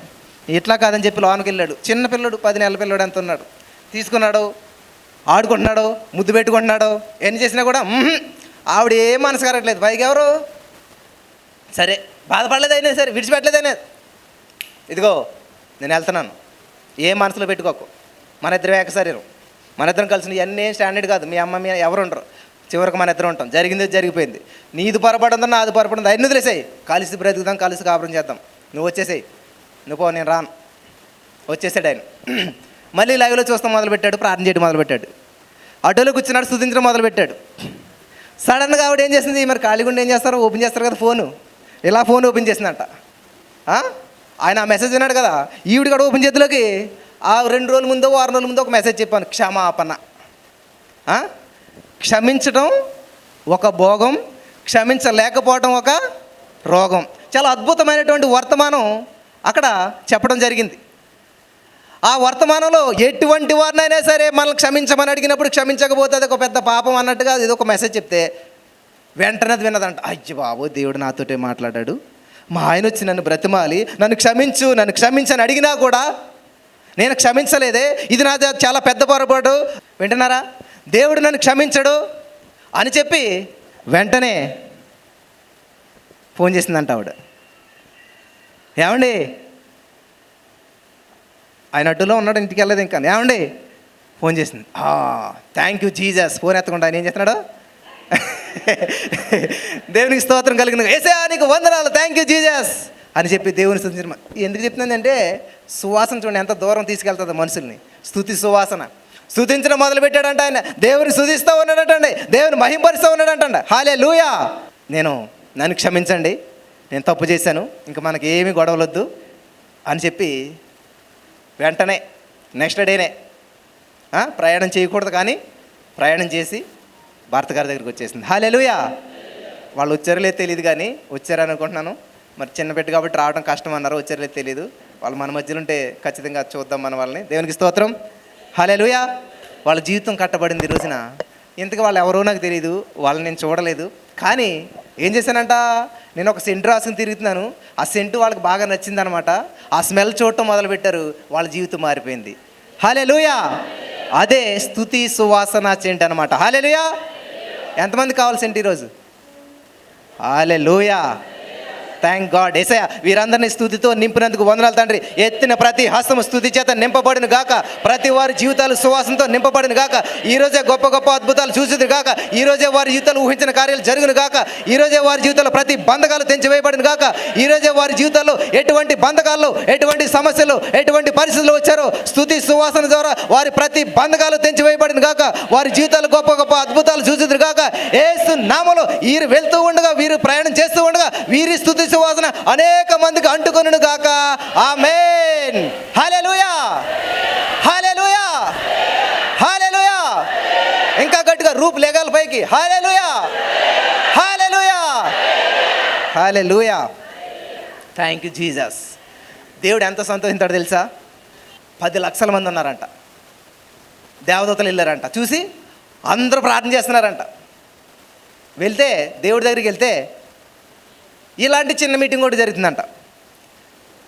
ఇట్లా కాదని చెప్పి లోనికి వెళ్ళాడు. చిన్న పిల్లడు, 10 నెలల పిల్లడు ఎంత ఉన్నాడు. తీసుకున్నాడు, ఆడుకుంటున్నాడు, ముద్దు పెట్టుకుంటున్నాడు, ఎన్ని చేసినా కూడా ఆవిడ ఏం మనసు కరగట్లేదు. పైకి ఎవరు సరే బాధపడలేదైనా సరే, విడిచిపెట్టలేదైనా, ఇదిగో నేను వెళ్తున్నాను, ఏం మనసులో పెట్టుకోకు, మన ఇద్దరం ఏక శరీరం, మన ఇద్దరం కలిసి ఇవన్నీ స్టాండర్డ్ కాదు, మీ అమ్మ మీ ఎవరు ఉండరు, చివరికి మన ఇద్దరం ఉంటాం, జరిగింది జరిగిపోయింది, నీది పొరపడుందో నాది పొరపడుందో అన్ని వదిలేసాయి, కలిసి బ్రతుకుదాం, కలిసి కాపురం చేద్దాం, నువ్వు వచ్చేసాయి, నువ్వు పో, నేను రాను, వచ్చేసాడు ఆయన. మళ్ళీ లైవ్లో చూస్తాం మొదలుపెట్టాడు, ప్రార్థన చేయడం మొదలుపెట్టాడు, ఆటోలో కూర్చున్నాడు, స్తుతించడం మొదలుపెట్టాడు. సడన్గా ఆవిడ ఏం చేసింది, మరి ఖాళీగుండి ఏం చేస్తారు, ఓపెన్ చేస్తారు కదా ఫోను, ఇలా ఫోన్ ఓపెన్ చేసిందంట. ఆయన ఆ మెసేజ్ విన్నాడు కదా, ఈవిడ కూడా ఓపెన్ చేతిలోకి ఆ 2 రోజుల ముందో 6 రోజుల ముందో ఒక మెసేజ్ చెప్పాను, క్షమాపణ. క్షమించడం ఒక భోగం, క్షమించలేకపోవడం ఒక రోగం. చాలా అద్భుతమైనటువంటి వర్తమానం అక్కడ చెప్పడం జరిగింది. ఆ వర్తమానంలో ఎటువంటి వారినైనా సరే మనల్ని క్షమించమని అడిగినప్పుడు క్షమించకపోతే అది ఒక పెద్ద పాపం అన్నట్టుగా ఇది ఒక మెసేజ్ చెప్తే వెంటనే అది విన్నదంట. అయ్యో బాబు, దేవుడు నాతోటే మాట్లాడాడు, మా ఆయన వచ్చి నన్ను బ్రతిమాలి నన్ను క్షమించు నన్ను క్షమించని అడిగినా కూడా నేను క్షమించలేదే, ఇది నాది చాలా పెద్ద పొరపాటు. వింటున్నారా, దేవుడు నన్ను క్షమించడు అని చెప్పి వెంటనే ఫోన్ చేసిందంట ఆవిడ. ఏమండి, ఆయన అడ్డులో ఉన్నాడు, ఇంటికి వెళ్ళలేదు ఇంకా, ఏమండి ఫోన్ చేసింది. Thank you Jesus. ఫోన్ ఎత్తకుండా ఆయన ఏం చేస్తున్నాడు, దేవునికి స్తోత్రం కలిగిన యేసయ్యా నీకు వందనాలు, థ్యాంక్ యూ జీసస్ అని చెప్పి దేవుని స్తుతించడం. ఎందుకు చెప్తుందంటే సువాసన చూడండి ఎంత దూరం తీసుకెళ్తుంది మనుషుల్ని. స్తుతి సువాసన. స్తుతించడం మొదలుపెట్టాడంట ఆయన, దేవుని స్తుతిస్తూ ఉన్నాడంటండి, దేవుని మహింపరుస్తూ ఉన్నాడంటండి. హల్లెలూయా. నన్ను క్షమించండి, నేను తప్పు చేశాను, ఇంకా మనకి ఏమీ గొడవలొద్దు అని చెప్పి వెంటనే నెక్స్ట్ డేనే ప్రయాణం చేయకూడదు కానీ ప్రయాణం చేసి భర్త గారి దగ్గరికి వచ్చేసింది. హల్లెలూయా. వాళ్ళు వచ్చారో లేదు తెలియదు కానీ వచ్చారని అనుకుంటున్నాను. మరి చిన్న బిడ్డ కాబట్టి రావడం కష్టం అన్నారు, వచ్చారో లేదు తెలియదు. వాళ్ళు మన మధ్యలో ఉంటే ఖచ్చితంగా చూద్దాం మన వాళ్ళని. దేవునికి స్తోత్రం. హల్లెలూయా. వాళ్ళ జీవితం కట్టబడింది ఈ రోజున. ఇంతకు వాళ్ళు ఎవరో నాకు తెలియదు, వాళ్ళని నేను చూడలేదు. కానీ ఏం చేశానంట, నేను ఒక సెంటు రాసుకుని తిరుగుతున్నాను, ఆ సెంటు వాళ్ళకి బాగా నచ్చిందనమాట. ఆ స్మెల్ చూడటం మొదలుపెట్టారు, వాళ్ళ జీవితం మారిపోయింది. హల్లెలూయా. అదే స్తుతి సువాసన సెంట్ అనమాట. హల్లెలూయా. ఎంతమంది కావాలి సెంట్ ఈరోజు? హల్లెలూయా. Thank God. యేసయ్య వీరందరినీ స్తుతితో నింపినందుకు వందనాలు తండ్రి. ఎత్తిన ప్రతి హస్తము స్తుతి చేత నింపబడిన గాక, ప్రతి వారి జీవితాలు సువాసనతో నింపబడిన గాక. ఈరోజే గొప్ప గొప్ప అద్భుతాలు చూసిరు గాక, ఈరోజే వారి జీవితాలు ఊహించిన కార్యాలు జరుగును గాక, ఈరోజే వారి జీవితంలో ప్రతి బంధకాలు తెంచివేయబడిన గాక, ఈరోజే వారి జీవితాల్లో ఎటువంటి బంధకాలు, ఎటువంటి సమస్యలు, ఎటువంటి పరిస్థితులు వచ్చారో స్తుతి సువాసన ద్వారా వారి ప్రతి బంధకాలు తెంచివేయబడిన గాక, వారి జీవితాలు గొప్ప గొప్ప అద్భుతాలు చూసిరు గాక. యేసు నామములో వీరు వెళ్తూ ఉండగా, వీరు ప్రయాణం చేస్తూ ఉండగా వీరి స్తుతి సువాసన అనేక మందికి అంటుకొనును గాక. ఆమేన్. హల్లెలూయా. హల్లెలూయా. హల్లెలూయా. ఇంకా గట్టిగా రూపు లేగాలి పైకి. Hallelujah. Hallelujah. Hallelujah. Thank you Jesus. దేవుడు ఎంత సంతోషించాడు తెలుసా? 10 లక్షల మంది ఉన్నారంట, దేవదూతలు వెళ్ళారంట, చూసి అందరూ ప్రార్థన చేస్తున్నారంట. వెళ్తే దేవుడి దగ్గరికి వెళ్తే ఇలాంటి చిన్న మీటింగ్ కూడా జరుగుతుందంట.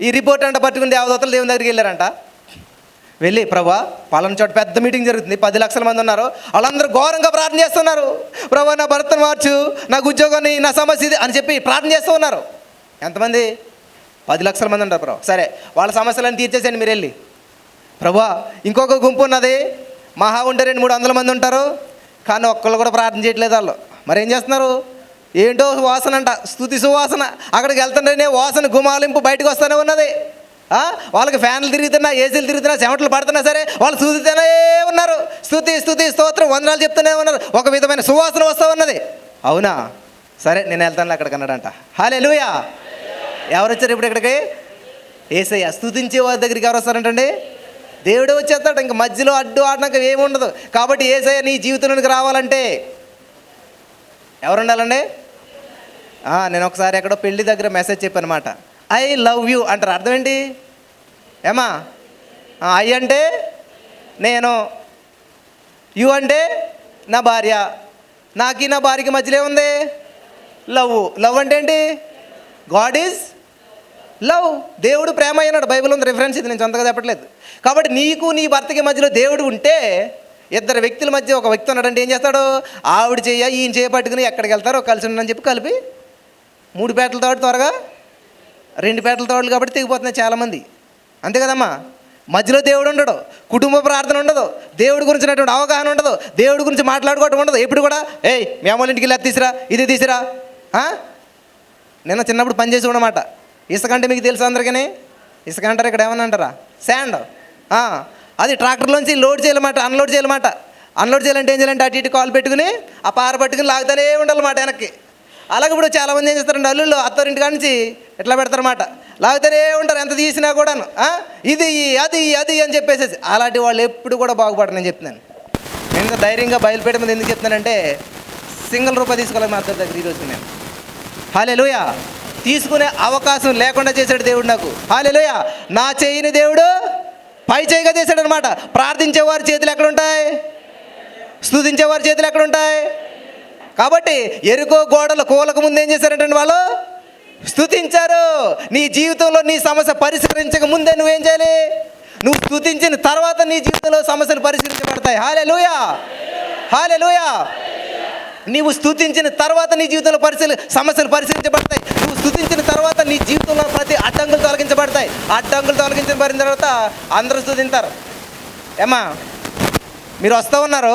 ఈ రిపోర్ట్ అంట పట్టుకుని దేవదూతలు దేవుని దగ్గరికి వెళ్ళారంట. వెళ్ళి ప్రభా పలానా చోట పెద్ద మీటింగ్ జరుగుతుంది, 10 లక్షల మంది ఉన్నారు, వాళ్ళందరూ ఘోరంగా ప్రార్థన చేస్తున్నారు, ప్రభా నా భర్తను మార్చు, నాకు ఉద్యోగాన్ని, నా సమస్య ఇది అని చెప్పి ప్రార్థన చేస్తూ ఉన్నారు. ఎంతమంది? 10 లక్షల మంది ఉంటారు ప్రభా. సరే, వాళ్ళ సమస్యలను తీర్చేసేయండి మీరు వెళ్ళి. ప్రభా ఇంకొక గుంపు ఉన్నది, మహా ఉంటే 200-300 మంది ఉంటారు, కానీ ఒక్కళ్ళు కూడా ప్రార్థన చేయట్లేదు వాళ్ళు. మరి ఏం చేస్తున్నారు? ఏంటో వాసన అంట, స్తుతి సువాసన. అక్కడికి వెళ్తుంటేనే వాసన గుమాలింపు బయటకు వస్తూనే ఉన్నది. వాళ్ళకి ఫ్యాన్లు తిరుగుతున్నా, ఏసీలు తిరుగుతున్నా, చెమటలు పడుతున్నా సరే వాళ్ళు స్తుతితోనే ఉన్నారు. స్తుతి స్తుతి స్తోత్రం వందనాలు చెప్తూనే ఉన్నారు. ఒక విధమైన సువాసన వస్తూ ఉన్నది. అవునా, సరే నేను వెళ్తాను అక్కడికి అన్నాడంట. హల్లెలూయా. ఎవరు వచ్చారు ఇప్పుడు ఇక్కడికి? యేసయ్య. స్తుతించే వారి దగ్గరికి ఎవరు వస్తారంటండి? దేవుడే వచ్చేస్తాడు. ఇంక మధ్యలో అడ్డు ఆడనాక ఏమి ఉండదు. కాబట్టి యేసయ్య నీ జీవితంలోకి రావాలంటే ఎవరు ఉండాలండి? నేను ఒకసారి ఎక్కడో పెళ్లి దగ్గర మెసేజ్ చెప్పాను అనమాట. ఐ లవ్ యూ అంటారు, అర్థం ఏంటి? ఏమా? ఐ అంటే నేను, యు అంటే నా భార్య, నాకి నా భార్యకి మధ్యలో ఉంది లవ్. లవ్ అంటే ఏంటి? God is love. దేవుడు ప్రేమ అయినాడు. బైబిల్ ఉంది రిఫరెన్స్, ఇది నేను సొంతగా చెప్పట్లేదు. కాబట్టి నీకు నీ భర్తకి మధ్యలో దేవుడు ఉంటే, ఇద్దరు వ్యక్తుల మధ్య ఒక వ్యక్తి ఉన్నాడంటే ఏం చేస్తాడు? ఆవిడ ఈయన చేయ పట్టుకుని ఎక్కడికి వెళ్తారో కలిసి ఉండని చెప్పి కలిపి 3 పేటల తోడు త్వరగా 2 పేటల తోడులు కాబట్టి తెగిపోతున్నాయి చాలామంది. అంతే కదమ్మా. మధ్యలో దేవుడు ఉండడు, కుటుంబ ప్రార్థన ఉండదు, దేవుడి గురించినటువంటి అవగాహన ఉండదు, దేవుడి గురించి మాట్లాడుకోవటం ఉండదు. ఎప్పుడు కూడా మీ అమ్మ ఇంటికి ఇలా తీసిరా, ఇది తీసిరా. నిన్న చిన్నప్పుడు పని చేసి ఉండమాట. ఇసుక అంటే మీకు తెలుసు అందరికీ. ఇసుక అంటారు, ఇక్కడ ఏమన్నా అంటారా? శాండ్. అది ట్రాక్టర్లోంచి లోడ్ చేయాలన్నమాట, అన్లోడ్ చేయాలన్నమాట. అన్లోడ్ చేయాలంటే ఏం చేయాలంటే అటు ఇటు కాలు పెట్టుకుని ఆ పార పట్టుకుని లాగుతూనే ఉండాలన్నమాట వెనక్కి. అలాగే ఇప్పుడు చాలామంది ఏం చేస్తారంటే అల్లుళ్ళు అత్తారింటి కాడి నుంచి ఎట్లా పెడతారన్నమాట, లాగుతూనే ఉంటారు ఎంత తీసినా కూడాను. ఇది అది అది అని చెప్పేసేసి. అలాంటి వాళ్ళు ఎప్పుడు కూడా బాగుపడరు. నేను చెప్తున్నాను. నేను ధైర్యంగా బయలుపెట్టే మీద ఎందుకు చెప్తున్నానంటే, ₹1 తీసుకోవాలి మా అత్తడి దగ్గర ఈరోజు నేను. హల్లెలూయా. తీసుకునే అవకాశం లేకుండా చేశాడు దేవుడు నాకు. హల్లెలూయా. నా చేయని దేవుడు పై చేయగా చేశాడు అనమాట. ప్రార్థించేవారి చేతులు ఎక్కడుంటాయి? స్తుతించేవారి చేతులు ఎక్కడుంటాయి? కాబట్టి ఎరుకో గోడలు కూలకు ముందు ఏం చేశారంటే వాళ్ళు స్తుతించారు. నీ జీవితంలో నీ సమస్య పరిష్కరించక ముందే నువ్వేం చేయాలి? నువ్వు స్తుతించిన తర్వాత నీ జీవితంలో సమస్యలు పరిష్కరించబడతాయి. హల్లెలూయా, హల్లెలూయా. నీవు స్తుతించిన తర్వాత నీ జీవితంలో సమస్యలు పరిశీలించబడతాయి. నువ్వు స్తుతించిన తర్వాత నీ జీవితంలో ప్రతి అడ్డంకులు తొలగించబడతాయి. అడ్డంకులు తొలగించబడిన తర్వాత అందరూ స్తుతింటారు. ఏమా మీరు వస్తూ ఉన్నారు,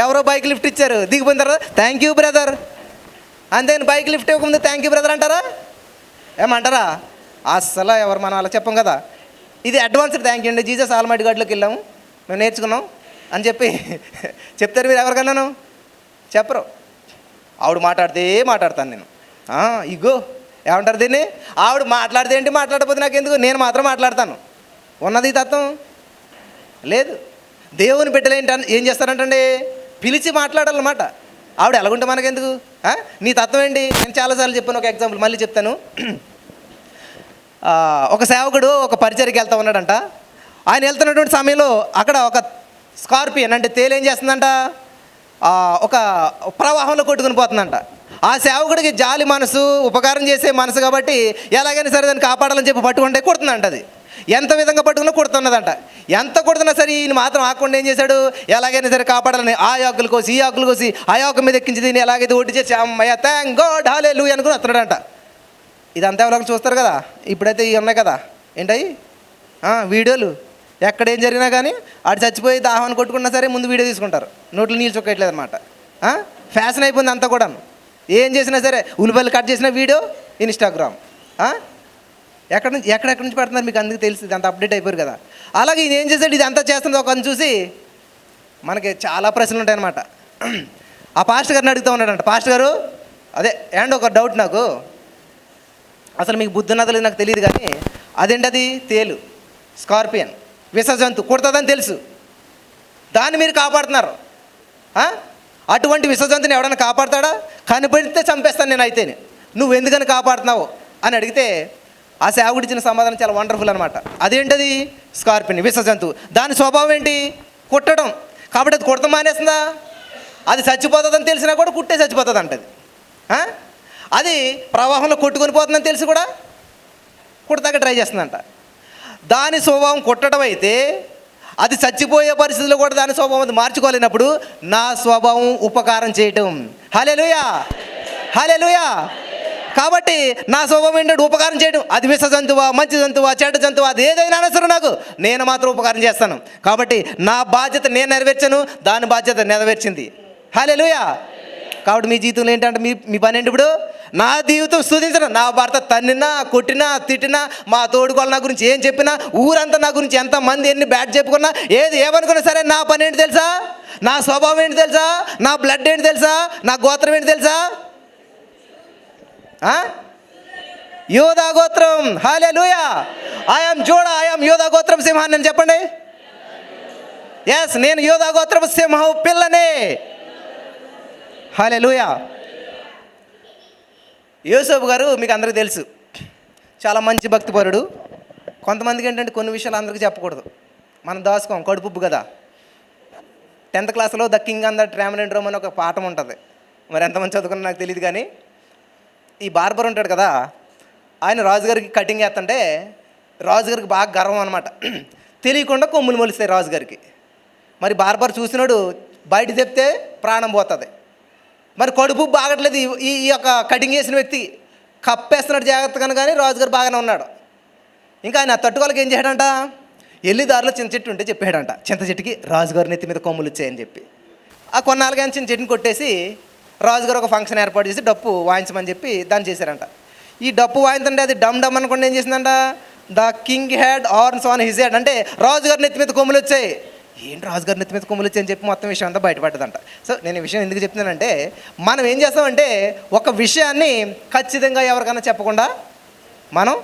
ఎవరో బైక్ లిఫ్ట్ ఇచ్చారు, దిగిపోయిన తర్వాత థ్యాంక్ యూ బ్రదర్ అంతే. బైక్ లిఫ్ట్ ఇవ్వకముందు థ్యాంక్ యూ బ్రదర్ అంటారా? ఏమంటారా? అస్సలు ఎవరు మనం అలా చెప్పం కదా. ఇది అడ్వాన్స్డ్ థ్యాంక్ యూ అండి, జీసస్ ఆల్మైటీ గాడ్లోకి వెళ్ళాము, మేము నేర్చుకున్నాం అని చెప్పి చెప్తారు. మీరు ఎవరికన్నాను చెప్పరు. ఆవిడ మాట్లాడితే మాట్లాడతాను నేను. ఇగో ఏమంటారు దీన్ని? ఆవిడ మాట్లాడితే ఏంటి, మాట్లాడకపోతే నాకు ఎందుకు, నేను మాత్రం మాట్లాడతాను. ఉన్నది తత్వం లేదు. దేవుని బిడ్డలు ఏం చేస్తారంటండి, పిలిచి మాట్లాడాలన్నమాట. ఆవిడ ఎలాగుంటే మనకెందుకు? నీ తత్వం ఏంటి? నేను చాలాసార్లు చెప్పాను. ఒక ఎగ్జాంపుల్ మళ్ళీ చెప్తాను. ఒక సేవకుడు ఒక పరిచర్యకి వెళ్తూ ఉన్నాడంట. ఆయన వెళ్తున్నటువంటి సమయంలో అక్కడ ఒక స్కార్పియన్ అంటే తేలు ఏం చేస్తుందంట, ఒక ప్రవాహంలో కొట్టుకుని పోతుందంట. ఆ సేవకుడికి జాలి మనసు, ఉపకారం చేసే మనసు కాబట్టి ఎలాగైనా సరే దాన్ని కాపాడాలని చెప్పి పట్టుకుంటే కుడుతుందంట. అది ఎంత విధంగా పట్టుకున్నా కుడుతున్నదంట. ఎంత కుడుతున్నా సరే ఈయన మాత్రం ఆకుండా ఏం చేశాడు, ఎలాగైనా సరే కాపాడాలని ఆ ఆకులు కోసి ఈ ఆకులు కోసి ఆ ఆకు మీద ఎక్కించి దీన్ని ఎలాగైతే ఒడ్డు చేసి అమ్మయ్య థ్యాంక్ గాడ్ హల్లెలూయా అనుకుని వస్తున్నాడంట. ఇదంతా ఎవరికి చూస్తారు కదా. ఇప్పుడైతే ఇవి ఉన్నాయి కదా, ఏంటవి వీడియోలు. ఎక్కడేం జరిగినా కానీ ఆడు చచ్చిపోయి దాహాన్ని కొట్టుకున్నా సరే ముందు వీడియో తీసుకుంటారు. నోట్లు నీళ్ళు చొక్కట్లేదు అనమాట. ఫ్యాషన్ అయిపోయింది అంతా కూడా. ఏం చేసినా సరే ఉల్లిపాయలు కట్ చేసిన వీడియో ఇన్స్టాగ్రామ్. ఎక్కడెక్కడి నుంచి పెడుతున్నారు మీకు అందుకు తెలిసి అంత అప్డేట్ అయిపోయారు కదా. అలాగే ఈయన ఏం చేశాడు, ఇది అంతా చేస్తుంది ఒక చూసి మనకి చాలా ప్రశ్నలు ఉంటాయన్నమాట. ఆ పాస్టర్ గారిని అడుగుతూ ఉన్నాడంట. పాస్టర్ గారు ఒక డౌట్ నాకు, అసలు మీకు బుద్ధి ఉన్నదో నాకు తెలియదు కానీ అదేంటది తేలు, స్కార్పియన్, విష జంతు కుడుతుందని తెలుసు, దాన్ని మీరు కాపాడుతున్నారు. అటువంటి విష జంతువుని ఎవడన్నా కాపాడుతాడా? కనిపెడితే చంపేస్తాను నేను అయితేనే, నువ్వు ఎందుకని కాపాడుతున్నావు అని అడిగితే ఆ సేవకుడు ఇచ్చిన సమాధానం చాలా వండర్ఫుల్ అనమాట. అదేంటది? స్కార్పియన్, విష జంతువు. దాని స్వభావం ఏంటి? కుట్టడం. కాబట్టి అది కుడతం మానేస్తుందా? అది చచ్చిపోతుందని తెలిసినా కూడా కుట్టే చచ్చిపోతుంది అంటది. అది ప్రవాహంలో కొట్టుకొని పోతుందని తెలిసి కూడా కుడతాక ట్రై చేస్తుందంట. దాని స్వభావం కుట్టడం అయితే అది చచ్చిపోయే పరిస్థితుల్లో కూడా దాని స్వభావం అది మార్చుకోలేనప్పుడు నా స్వభావం ఉపకారం చేయటం. హల్లెలూయా, హల్లెలూయా. కాబట్టి నా స్వభావం ఏంటంటే ఉపకారం చేయడం. అది విష జంతువా, మంచి జంతువా, చెడ్డ జంతువా, అది ఏదైనా సరే నాకు నేను మాత్రం ఉపకారం చేస్తాను. కాబట్టి నా బాధ్యత నేను నెరవేర్చాను, దాని బాధ్యత నెరవేర్చింది. హల్లెలూయా. కాబట్టి మీ జీవితంలో ఏంటంటే మీ పని ఏంటి ఇప్పుడు? నా జీవితం స్తుతించడం. నా భర్త తన్నినా, కొట్టినా, తిట్టినా, మా తోడుకోళ్ళు నా గురించి ఏం చెప్పినా, ఊరంతా నా గురించి ఎంతమంది ఎన్ని బ్యాడ్ చెప్పుకున్నా, ఏమనుకున్నా సరే నా పని ఏంటి తెలుసా? నా స్వభావం ఏంటి తెలుసా? నా బ్లడ్ ఏంటి తెలుసా? నా గోత్రం ఏంటి తెలుసా? యోధా గోత్రం. హల్లెలూయా. ఐఎమ్ యోధా గోత్రం సింహాన్ని అని చెప్పండి. ఎస్, నేను యోధా గోత్రం సింహం పిల్లనే. హల్లెలూయా. యోసేపు గారు మీకు అందరికీ తెలుసు, చాలా మంచి భక్తిపరుడు. కొంతమందికి ఏంటంటే కొన్ని విషయాలు అందరికీ చెప్పకూడదు, మనం దాచుకోం, కడుపుబ్బు కదా. 10th క్లాస్లో ద కింగ్ అండ్ ద ట్రామరెంట్ రోమ్ అని ఒక పాఠం ఉంటుంది. మరి ఎంతమంది చదువుకున్నా నాకు తెలియదు కానీ ఈ బార్బర్ ఉంటాడు కదా, ఆయన రాజుగారికి కటింగ్ వేస్తుంటే రాజుగారికి బాగా గర్వం అనమాట. తెలియకుండా కొమ్ములు మొలుస్తాయి రాజుగారికి. మరి బార్బర్ చూసినాడు బయట చెప్తే ప్రాణం పోతుంది. మరి కడుపు బాగట్లేదు ఈ యొక్క కటింగ్ చేసిన వ్యక్తి, కప్పేస్తున్నాడు జాగ్రత్తగా, కానీ రాజుగారు బాగానే ఉన్నాడు. ఇంకా ఆయన తట్టుకోలకి ఏం చేయడంట, వెళ్ళి దారిలో చింత చెట్టు ఉంటే చెప్పాడంట, చింత చెట్టుకి రాజుగారి నెత్తి మీద కొమ్ములు వచ్చాయని చెప్పి. ఆ కొన్నాళ్ళుగా చిన్న చెట్టుని కొట్టేసి రాజుగారు ఒక ఫంక్షన్ ఏర్పాటు చేసి డప్పు వాయించమని చెప్పి దాన్ని చేశారంట. ఈ డప్పు వాయించండి, అది డమ్ డమ్ అనుకోండి ఏం చేసిందంట, the king had horns on his head, అంటే రాజుగారి నెత్తి మీద కొమ్ములు వచ్చాయి. ఏంటి రాజుగారి నెత్తి మీద కొమ్ములు వచ్చాయని చెప్పి మొత్తం విషయం అంతా బయటపడ్డదంట. సో నేను ఈ విషయం ఎందుకు చెప్తున్నానంటే, మనం ఏం చేస్తామంటే ఒక విషయాన్ని ఖచ్చితంగా ఎవరికైనా చెప్పకుండా మనం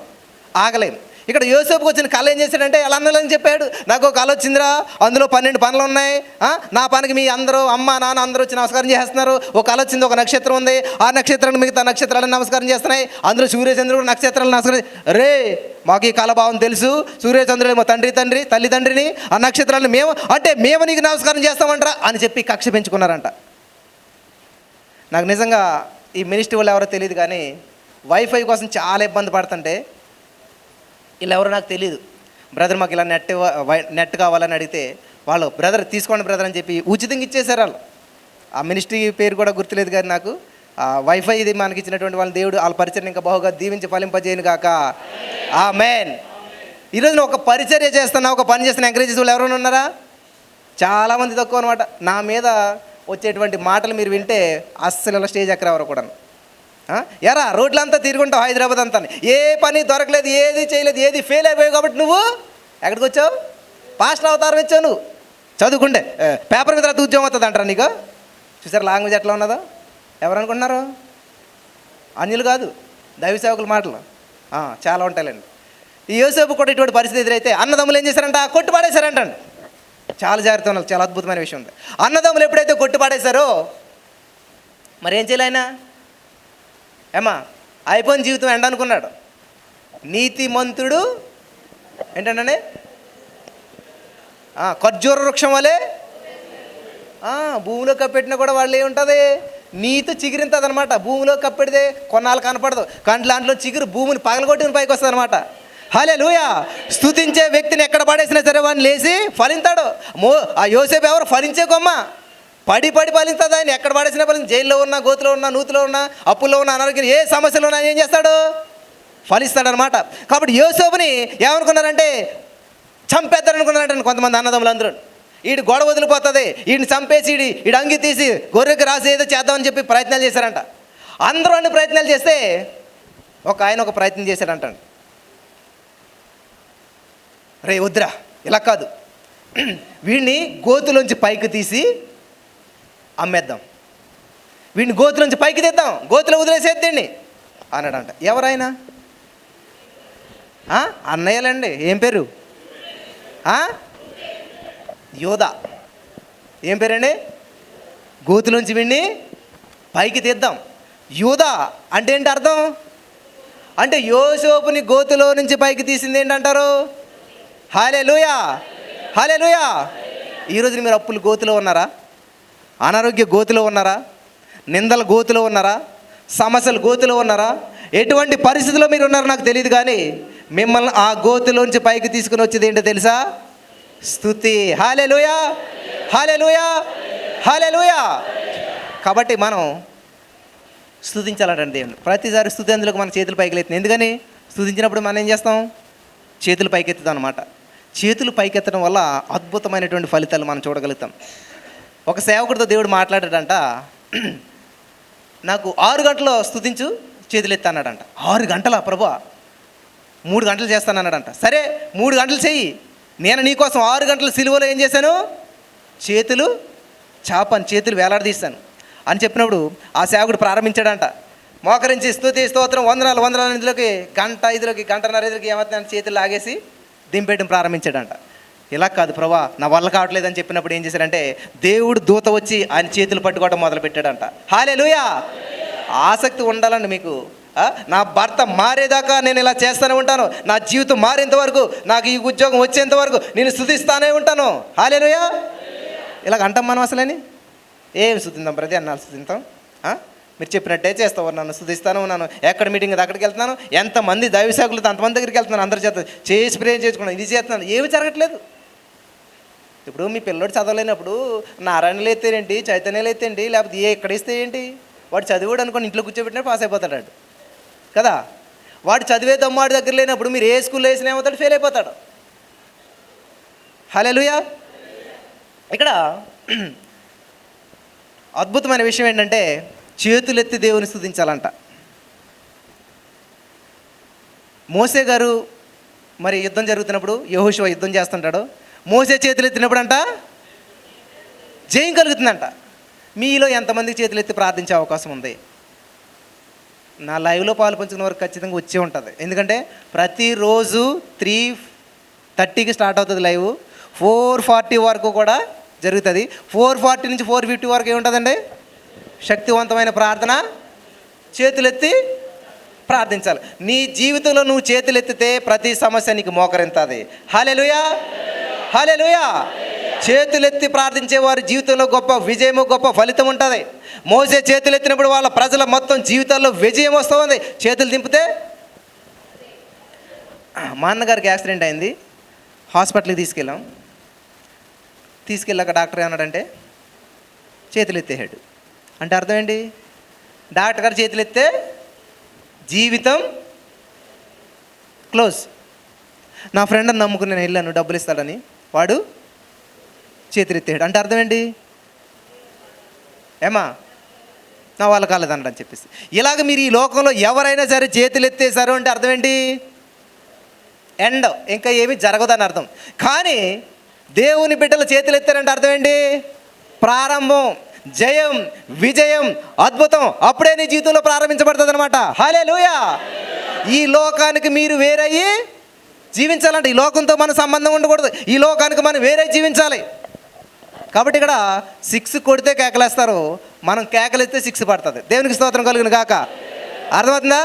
ఆగలేం. ఇక్కడ యోసేపుకి వచ్చిన కళ ఏం చేశాడంటే, ఎలా అన్నలని చెప్పాడు, నాకు ఒక కళ వచ్చిందిరా, అందులో 12 పనులు ఉన్నాయి, నా పనికి మీ అందరూ అమ్మ నాన్న అందరూ వచ్చి నమస్కారం చేస్తున్నారు. ఒక కళ వచ్చింది, ఒక నక్షత్రం ఉంది, ఆ నక్షత్రానికి మిగతా నక్షత్రాలను నమస్కారం చేస్తున్నాయి, అందులో సూర్యచంద్రుడు నక్షత్రాలు నమస్కారం. రే మాకు ఈ కళ భావం తెలుసు, సూర్యచంద్రుడు మా తండ్రి తల్లిదండ్రిని, ఆ నక్షత్రాలను మేము నీకు నమస్కారం చేస్తామంటారా అని చెప్పి కక్ష పెంచుకున్నారంట. నాకు నిజంగా ఈ మినిస్ట్రీ వాళ్ళు ఎవరో తెలియదు, కానీ వైఫై కోసం చాలా ఇబ్బంది పడుతుంటే వీళ్ళు ఎవరో నాకు తెలియదు. బ్రదర్ మాకు ఇలా నెట్ కావాలని అడిగితే వాళ్ళు బ్రదర్ తీసుకోండి బ్రదర్ అని చెప్పి ఉచితంగా ఇచ్చేశారు వాళ్ళు. ఆ మినిస్ట్రీ పేరు కూడా గుర్తులేదు, కానీ నాకు వైఫై ఇది మనకి ఇచ్చినటువంటి వాళ్ళ దేవుడు వాళ్ళ పరిచయం ఇంకా బహుగా దీవించి ఫలింపజేయను కాక. ఆమేన్. ఈరోజు నేను ఒక పరిచర్య చేస్తున్నా, ఒక పని చేస్తున్నా, ఎంకరేజ్ చేసే వాళ్ళు ఎవరైనా ఉన్నారా? చాలామంది తక్కువ అనమాట. నా మీద వచ్చేటువంటి మాటలు మీరు వింటే అస్సలు ఇలా స్టేజ్ ఎక్కరెవరు కూడా. ఎరా రోడ్లంతా తిరుగుంటావు హైదరాబాద్ అంతా, ఏ పని దొరకలేదు, ఏది చేయలేదు, ఏది ఫెయిల్ అయిపోయావు, కాబట్టి నువ్వు ఎక్కడికి వచ్చావు? పాస్టర్ అవతారం వచ్చావు, నువ్వు చదువుకుంటే పేపర్ మీద ఉద్యోగం అవుతుంది అంటారా నీకు? చూసారు లాంగ్వేజ్ ఎట్లా ఉన్నదో? ఎవరు అనుకుంటున్నారు? అన్యులు కాదు, దైవ సేవకుల మాటలు చాలా ఉంటాయండి. ఈ యోసేపు కూడా ఇటువంటి పరిస్థితి ఎదురైతే అన్నదమ్ములు ఏం చేశారంట, కొట్టి పాడేశారంటండి. చాలా జాగ్రత్త ఉన్నారు, చాలా అద్భుతమైన విషయం ఉంది. అన్నదమ్ములు ఎప్పుడైతే కొట్టి పాడేశారో మరి ఏం చేయాలి ఆయన? ఏమా అయిపోయిన జీవితం ఎండ అనుకున్నాడు. నీతిమంతుడు ఏంటంటే ఖర్జూర వృక్షం వలె భూమిలో కప్పెట్టినా కూడా వాళ్ళు ఏముంటుంది, నీతి చిగురింతుంది అనమాట. భూమిలో కప్పెడితే కొన్నాళ్ళు కనపడదు, కానీ దాంట్లో చిగురు భూమిని పగలగొట్టిన పైకి వస్తుంది అనమాట. హల్లెలూయా. స్తుతించే వ్యక్తిని ఎక్కడ పడేసినా సరే వాడిని లేచి ఫలింతాడు. ఆ యోసేపు ఎవరు? ఫలించే కొమ్మ. పడి ఫలిస్తుంది ఆయన. ఎక్కడ పడేసినా ఫలించి, జైల్లో ఉన్నా, గోతులో ఉన్నా, నూతిలో ఉన్నా, అప్పుల్లో ఉన్నా, అనారోగ్యం, ఏ సమస్యలు ఉన్నా ఏం చేస్తాడు? ఫలిస్తాడనమాట. కాబట్టి యోసేపుని ఏమనుకున్నారంటే చంపేద్దారనుకున్నారంటే కొంతమంది అన్నదమ్ములు అందరూ. వీడి గొడవ వదిలిపోతుంది, వీడిని చంపేసి వీడి అంగి తీసి గొర్రెకి రాసి ఏదో చేద్దామని చెప్పి ప్రయత్నాలు చేశారంట. అందరూ అన్ని ప్రయత్నాలు చేస్తే ఆయన ఒక ప్రయత్నం చేశాడంట. రే వద్దురా, ఇలా కాదు, వీడిని గోతులోంచి పైకి తీసి అమ్మేద్దాం, వీడిని గోతులోంచి పైకి తెద్దాం, గోతులో వదిలేసేద్దండి అన్నాడంట. ఎవరైనా? అన్నయ్యలండి. ఏం పేరు? యోధా. ఏం పేరండి? గోతులోంచి వీడిని పైకి తెద్దాం. యోధా అంటే ఏంటి అర్థం? అంటే యోసేపుని గోతులో నుంచి పైకి తీసింది ఏంటంటారు? హల్లెలూయా, హల్లెలూయా. ఈరోజు మీరు అప్పులు గోతులో ఉన్నారా? అనారోగ్య గోతులో ఉన్నారా? నిందల గోతులో ఉన్నారా? సమస్యలు గోతులో ఉన్నారా? ఎటువంటి పరిస్థితిలో మీరు ఉన్నారో నాకు తెలియదు, కానీ మిమ్మల్ని ఆ గోతులోంచి పైకి తీసుకుని వచ్చేది ఏంటో తెలుసా? స్తుతి. హల్లెలూయా, హల్లెలూయా, హల్లెలూయా. కాబట్టి మనం స్తుతించాలంటే దేవుని. ప్రతిసారి స్తుతి అందులోకి మన చేతులు పైకి లేతుంది. ఎందుకని? స్తుతించినప్పుడు మనం ఏం చేస్తాం? చేతులు పైకెత్తుతాం అనమాట. చేతులు పైకెత్తడం వల్ల అద్భుతమైనటువంటి ఫలితాలు మనం చూడగలుగుతాం. ఒక సేవకుడితో దేవుడు మాట్లాడాడంట, నాకు 6 గంటలు స్తుతించు, చేతులు ఎత్తా అన్నాడంట. 6 గంటలా ప్రభు? 3 గంటలు చేస్తానన్నాడంట. సరే 3 గంటలు చెయ్యి, నేను నీకోసం 6 గంటల సిలువలో ఏం చేశాను? చేతులు చాపాను, చేతులు వేలాడదీస్తాను అని చెప్పినప్పుడు ఆ సేవకుడు ప్రారంభించాడంట. మోకరించి స్తుతి స్తోత్రం వందనాలు ఇందులోకి గంటన్నర ఇదిలోకి ఏమవుతుందని చేతులు లాగేసి దింపేయడం ప్రారంభించాడంట. ఇలా కాదు ప్రభా, నా వల్ల కావట్లేదని చెప్పినప్పుడు ఏం చేశాడంటే దేవుడు దూత వచ్చి ఆయన చేతులు పట్టుకోవడం మొదలుపెట్టాడంట. హల్లెలూయా. ఆసక్తి ఉండాలండి మీకు. నా భర్త మారేదాకా నేను ఇలా చేస్తూనే ఉంటాను, నా జీవితం మారేంత వరకు, నాకు ఈ ఉద్యోగం వచ్చేంత వరకు నేను స్తుతిస్తానే ఉంటాను. హల్లెలూయా. ఇలాగ అంటాం మనం అసలని. ఏం స్తుతిందాం ప్రతి అన్నాలు స్తుతింతాం. మీరు చెప్పినట్టే చేస్తావు, నన్ను స్తుతిస్తాను, నన్ను ఎక్కడ మీటింగ్ అక్కడికి వెళ్తున్నాను, ఎంతమంది దైవసేవకులతో అంతమంది దగ్గరికి వెళ్తున్నాను, అందరి చేత చేసి ప్రేమ చేసుకున్నాను, ఇది చేస్తున్నాను, ఏమి జరగట్లేదు. ఇప్పుడు మీ పిల్లోడు చదవలేనప్పుడు నారాయణలు ఎత్తేంటి, చైతన్యాలు ఎత్తేంటి, లేకపోతే ఎక్కడ ఇస్తే ఏంటి, వాడు చదివాడు అనుకోని ఇంట్లో కూర్చోబెట్టినా పాస్ అయిపోతాడు కదా. వాడు చదివే దమ్మాడి దగ్గర లేనప్పుడు మీరు ఏ స్కూల్లో వేసినా ఏమవుతాడు, ఫెయిల్ అయిపోతాడు. హల్లెలూయా. ఇక్కడ అద్భుతమైన విషయం ఏంటంటే చేతులెత్తి దేవుని స్తుతించాలంట. మోసే గారు మరి యుద్ధం జరుగుతున్నప్పుడు యెహోషువ యుద్ధం చేస్తుంటాడు, మోసే చేతులు ఎత్తినప్పుడు అంట జయం కలుగుతుందంట. మీలో ఎంతమందికి చేతులు ఎత్తి ప్రార్థించే అవకాశం ఉంది? నా లైవ్లో పాలు పంచుకున్న వరకు ఖచ్చితంగా వచ్చే ఉంటుంది. ఎందుకంటే ప్రతిరోజు 3:30కి స్టార్ట్ అవుతుంది లైవ్, 4:40 వరకు కూడా జరుగుతుంది. 4:40 నుంచి 4:50 వరకు ఏముంటుందండి? శక్తివంతమైన ప్రార్థన, చేతులెత్తి ప్రార్థించాలి. నీ జీవితంలో నువ్వు చేతులెత్తితే ప్రతి సమస్య నీకు మోకరింతుంది. హల్లెలూయా, హల్లెలూయా. చేతులెత్తి ప్రార్థించే వారి జీవితంలో గొప్ప విజయము, గొప్ప ఫలితం ఉంటుంది. మోసే చేతులు ఎత్తినప్పుడు వాళ్ళ ప్రజల మొత్తం జీవితాల్లో విజయం వస్తుంది. చేతులు దింపితే మా అన్నగారికి యాక్సిడెంట్ అయింది, హాస్పిటల్కి తీసుకెళ్ళాక డాక్టర్ ఏమన్నాడంటే చేతులు ఎత్తేసాడు. అంటే అర్థం ఏంటి? డాక్టర్ గారు చేతులు ఎత్తే జీవితం క్లోజ్. నా ఫ్రెండ్ అని నమ్ముకుని నేను వెళ్ళాను, డబ్బులు ఇస్తాడని, వాడు చేతులు ఎత్తేసాడు. అంటే అర్థం ఏంటి? ఏమా నా వాళ్ళ కాలేదన్నాడు అని చెప్పేసి. ఇలాగ మీరు ఈ లోకంలో ఎవరైనా సరే చేతులు ఎత్తేసారు అంటే అర్థం ఏంటి? ఎండ్, ఇంకా ఏమీ జరగదని అర్థం. కానీ దేవుని బిడ్డలు చేతులు ఎత్తారంటే అర్థం ఏంటి? ప్రారంభం, జయం, విజయం, అద్భుతం అప్పుడే నీ జీవితంలో ప్రారంభించబడుతుంది అనమాట. హల్లెలూయా. ఈ లోకానికి మీరు వేరయ్యి జీవించాలంటే, ఈ లోకంతో మన సంబంధం ఉండకూడదు, ఈ లోకానికి మనం వేరే జీవించాలి. కాబట్టి ఇక్కడ 6 కొడితే కేకలేస్తారు, మనం కేకలేస్తే 6 పడుతుంది. దేవునికి స్తోత్రం కలుగును గాక. అర్థమవుతుందా?